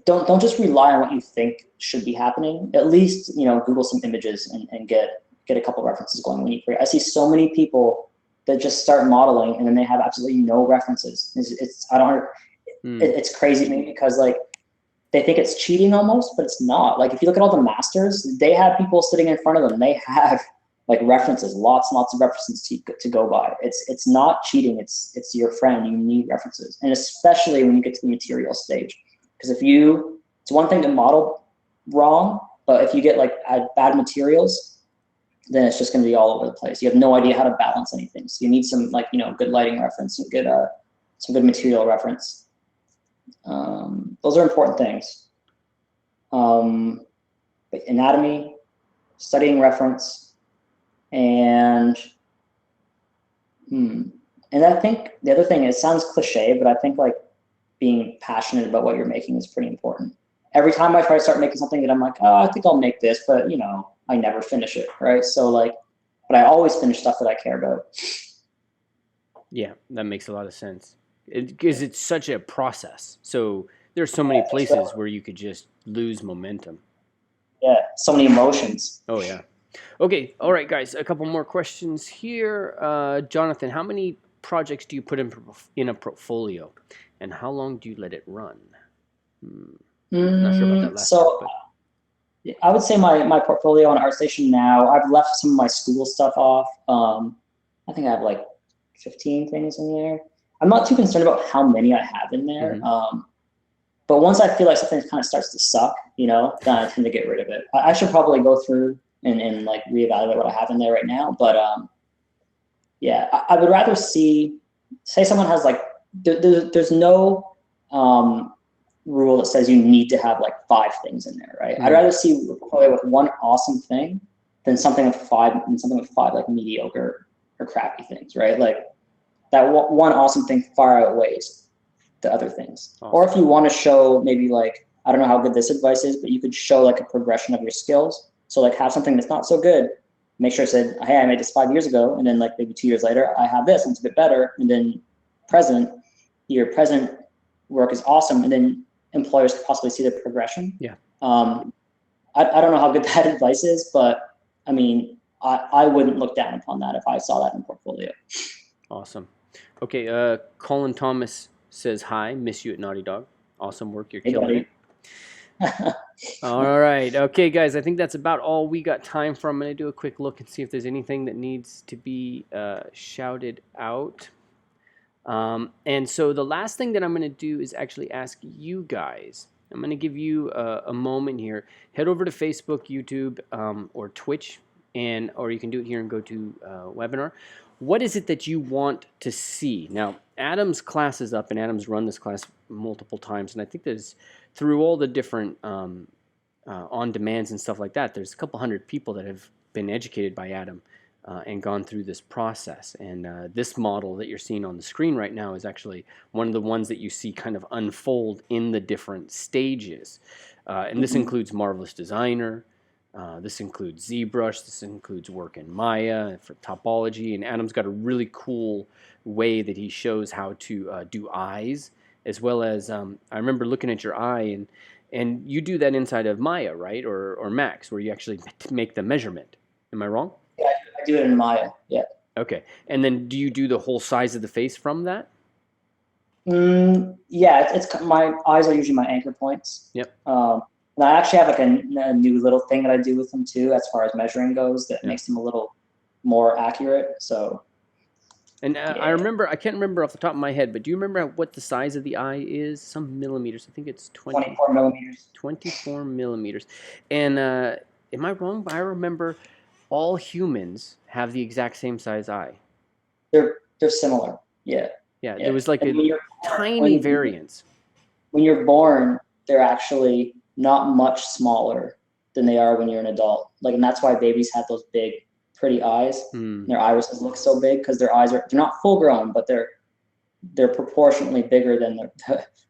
Don't just rely on what you think should be happening. At least, Google some images and get a couple references going when you create. I see so many people that just start modeling and then they have absolutely no references. It's crazy to me because like they think it's cheating almost, but it's not. Like if you look at all the masters, they have people sitting in front of them. They have like references, lots and lots of references to go by. It's not cheating. It's your friend. You need references, and especially when you get to the material stage. Because it's one thing to model wrong, but if you get like bad materials, then it's just going to be all over the place. You have no idea how to balance anything. So you need some good lighting reference and some good material reference. Those are important things. But anatomy, studying reference, and I think the other thing, it sounds cliche, but I think like being passionate about what you're making is pretty important. Every time I try to start making something that I'm like, oh, I think I'll make this, but I never finish it, right? So like, but I always finish stuff that I care about. Yeah, that makes a lot of sense. Because it's such a process. So there's so many places where you could just lose momentum. Yeah, so many emotions. Oh, yeah. Okay, all right, guys, a couple more questions here. Jonathan, how many projects do you put in a portfolio? And how long do you let it run? Not sure about that last part, but I would say my portfolio on ArtStation now, I've left some of my school stuff off. I think I have like 15 things in there. I'm not too concerned about how many I have in there. But once I feel like something kind of starts to suck, then I tend to get rid of it. I should probably go through and like reevaluate what I have in there right now. But yeah, I would rather say someone has like, there's no rule that says you need to have like 5 things in there, right? I'd rather see a portfolio with one awesome thing than something with 5 like mediocre or crappy things, right? Like that one awesome thing far outweighs the other things. Awesome. Or if you want to show maybe like, I don't know how good this advice is, but you could show like a progression of your skills. So like have something that's not so good, make sure it said, hey, I made this 5 years ago. And then like maybe 2 years later, I have this and it's a bit better. And then your present work is awesome. And then employers could possibly see the progression. Yeah. I don't know how good that advice is, but I mean, I wouldn't look down upon that if I saw that in a portfolio. Awesome. Okay. Colin Thomas says, hi, miss you at Naughty Dog. Awesome work. You're killing it. All right. Okay, guys, I think that's about all we got time for. I'm going to do a quick look and see if there's anything that needs to be shouted out. And so the last thing that I'm going to do is actually ask you guys. I'm going to give you a moment here. Head over to Facebook, YouTube, or Twitch, or you can do it here and go to webinar. What is it that you want to see? Now, Adam's class is up, and Adam's run this class multiple times, and I think there's, through all the different on-demands and stuff like that, there's a couple hundred people that have been educated by Adam and gone through this process. And this model that you're seeing on the screen right now is actually one of the ones that you see kind of unfold in the different stages. And this includes Marvelous Designer, this includes ZBrush, this includes work in Maya for topology, and Adam's got a really cool way that he shows how to do eyes, as well as I remember looking at your eye, and you do that inside of Maya, right, or Max, where you actually make the measurement. Am I wrong? Yeah, I do it in Maya. Yeah. Okay, and then do you do the whole size of the face from that? Yeah, it's my eyes are usually my anchor points. Yep. And I actually have like a new little thing that I do with them too, as far as measuring goes, that makes them a little more accurate. So. And yeah. I can't remember off the top of my head, but do you remember what the size of the eye is? Some millimeters. I think it's 24 millimeters. 24 millimeters. And am I wrong? But I remember all humans have the exact same size eye. They're similar. Yeah. Yeah. There was like a tiny variance. When you're born, they're actually not much smaller than they are when you're an adult. Like, and that's why babies have those big, pretty eyes. Their irises look so big because their eyes they're not full grown, but they're proportionately bigger than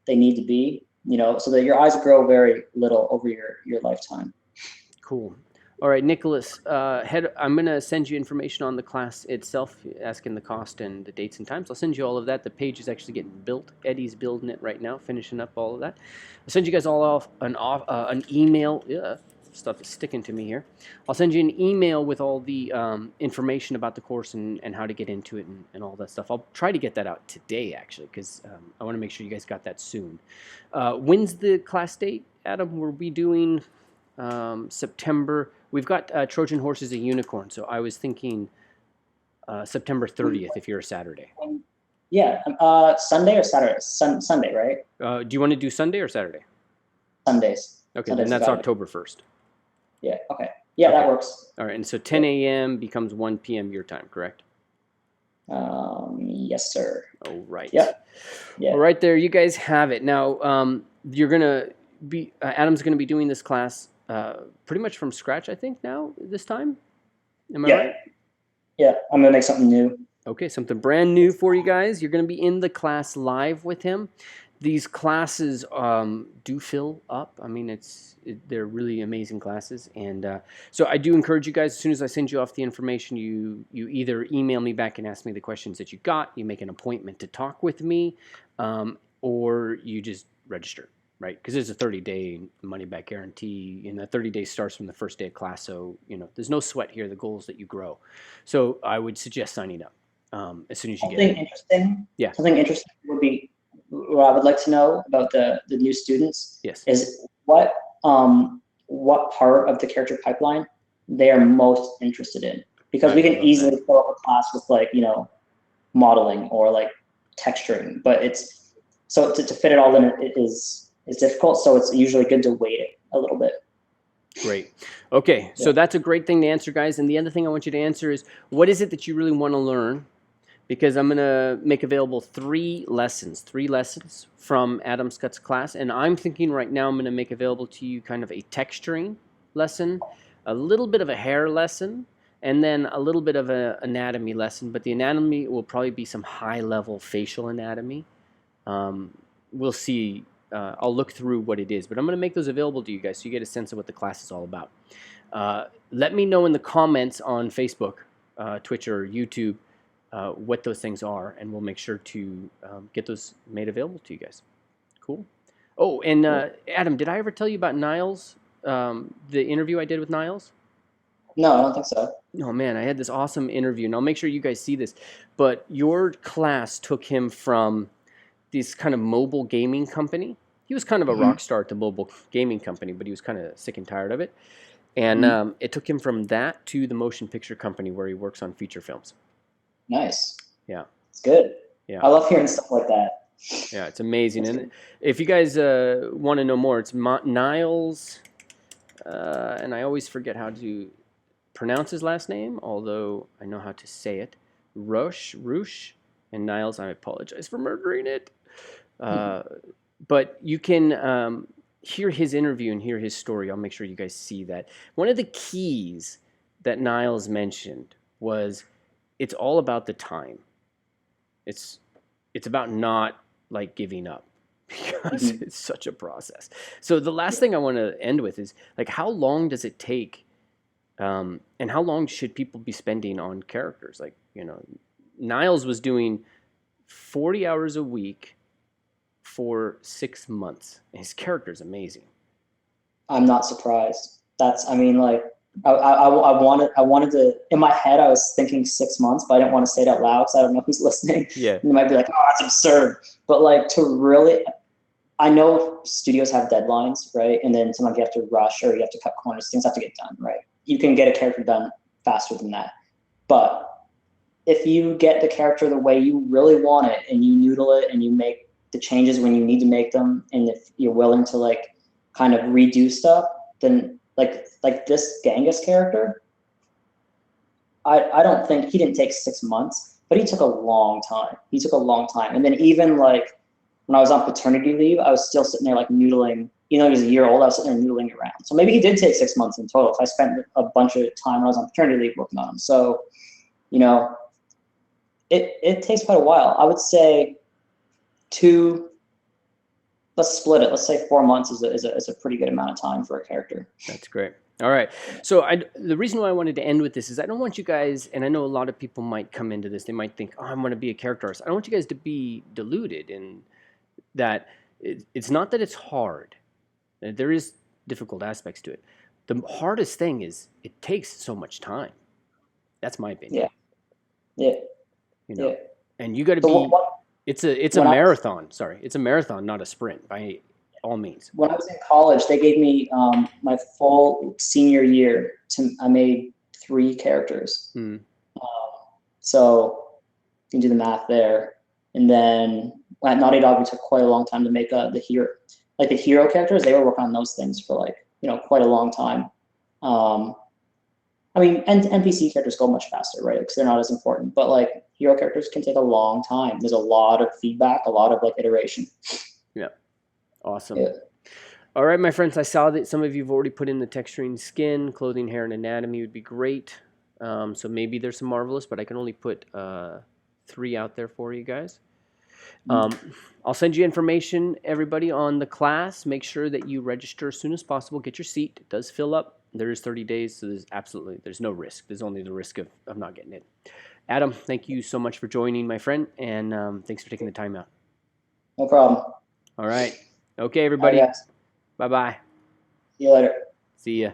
they need to be. so that your eyes grow very little over your lifetime. Cool. All right, Nicholas, I'm going to send you information on the class itself, asking the cost and the dates and times. I'll send you all of that. The page is actually getting built. Eddie's building it right now, finishing up all of that. I'll send you guys all off an email. Yeah, stuff is sticking to me here. I'll send you an email with all the information about the course and how to get into it and all that stuff. I'll try to get that out today, actually, because I want to make sure you guys got that soon. When's the class date, Adam? We'll be doing September. We've got Trojan Horse is a Unicorn, so I was thinking September 30th if you're a Saturday. Yeah, Sunday or Saturday? Sunday, right? Do you want to do Sunday or Saturday? Sundays. Okay, then that's October 1st. Yeah, okay. Yeah, okay. That works. All right, and so 10 a.m. becomes 1 p.m. your time, correct? Yes, sir. Oh, right. Yeah. Well, right there, you guys have it. Now, you're going to be, Adam's going to be doing this class pretty much from scratch, I think, now, this time? Am I right? Yeah, I'm going to make something new. Okay, something brand new for you guys. You're going to be in the class live with him. These classes do fill up. I mean, they're really amazing classes. And so I do encourage you guys, as soon as I send you off the information, you either email me back and ask me the questions that you got, you make an appointment to talk with me, or you just register. Right, because it's a 30-day money-back guarantee, and that 30 days starts from the first day of class. So there's no sweat here. The goal is that you grow. So I would suggest signing up as soon as you get it. Interesting. Yeah. Something interesting would be what I would like to know about the new students. Yes. Is what part of the character pipeline they are most interested in, because we can easily fill up a class with modeling or texturing, but it's so to fit it all in is difficult, so it's usually good to wait it a little bit. Great. Okay, so that's a great thing to answer, guys. And the other thing I want you to answer is, what is it that you really want to learn? Because I'm going to make available 3 lessons from Adam Skutt's class. And I'm thinking right now I'm going to make available to you kind of a texturing lesson, a little bit of a hair lesson, and then a little bit of an anatomy lesson. But the anatomy will probably be some high-level facial anatomy. We'll see. I'll look through what it is, but I'm going to make those available to you guys so you get a sense of what the class is all about. Let me know in the comments on Facebook, Twitch, or YouTube what those things are, and we'll make sure to get those made available to you guys. Cool. Oh, and Adam, did I ever tell you about Niles, the interview I did with Niles? No, I don't think so. Oh, man, I had this awesome interview, and I'll make sure you guys see this. But your class took him from this kind of mobile gaming company. He was kind of a rock star at the mobile gaming company, but he was kind of sick and tired of it. And it took him from that to the motion picture company where he works on feature films. Nice. Yeah. It's good. Yeah. I love hearing stuff like that. Yeah, it's amazing. And if you guys want to know more, it's Niles, and I always forget how to pronounce his last name, although I know how to say it. Roosh, and Niles, I apologize for murdering it. But you can hear his interview and hear his story. I'll make sure you guys see that. One of the keys that Niles mentioned was it's all about the time. It's about not giving up, because it's such a process. So the last thing I want to end with is how long does it take, and how long should people be spending on characters? Niles was doing 40 hours a week for 6 months. His character's amazing. I'm not surprised. I wanted to, in my head, I was thinking 6 months, but I didn't want to say it out loud because I don't know who's listening. Yeah. And they might be like, oh, that's absurd. But to really, I know studios have deadlines, right? And then sometimes you have to rush or you have to cut corners. Things have to get done, right? You can get a character done faster than that. But if you get the character the way you really want it and you noodle it and you make the changes when you need to make them, and if you're willing to kind of redo stuff, then like this Genghis character, I don't think he didn't take 6 months, but he took a long time. And then even when I was on paternity leave, I was still sitting there noodling. He was a year old. I was sitting there noodling around. So maybe he did take 6 months in total. I spent a bunch of time when I was on paternity leave working on him. So, it takes quite a while. I would say 2 let's split it. Let's say 4 months is a pretty good amount of time for a character. That's great. All right. So the reason why I wanted to end with this is I don't want you guys, and I know a lot of people might come into this, they might think, oh, I'm going to be a character artist. I don't want you guys to be deluded in that it's not that it's hard. There is difficult aspects to it. The hardest thing is it takes so much time. That's my opinion. Yeah. You know, and you got to So be. It's a marathon. Sorry, it's a marathon, not a sprint by all means. When I was in college, they gave me my full senior year I made 3 characters. So you can do the math there. And then at Naughty Dog, we took quite a long time to make the hero characters. They were working on those things for quite a long time. I mean, NPC characters go much faster, right? Because they're not as important. But like hero characters can take a long time. There's a lot of feedback, a lot of iteration. Yeah, awesome. Yeah. All right, my friends. I saw that some of you've already put in the texturing skin, clothing, hair, and anatomy would be great. So maybe there's some Marvelous, but I can only put 3 out there for you guys. I'll send you information, everybody, on the class. Make sure that you register as soon as possible. Get your seat. It does fill up. There is 30 days, so there's no risk. There's only the risk of not getting it. Adam, thank you so much for joining, my friend, and thanks for taking the time out. No problem. All right. Okay, everybody. Bye, guys. Bye-bye. See you later. See ya.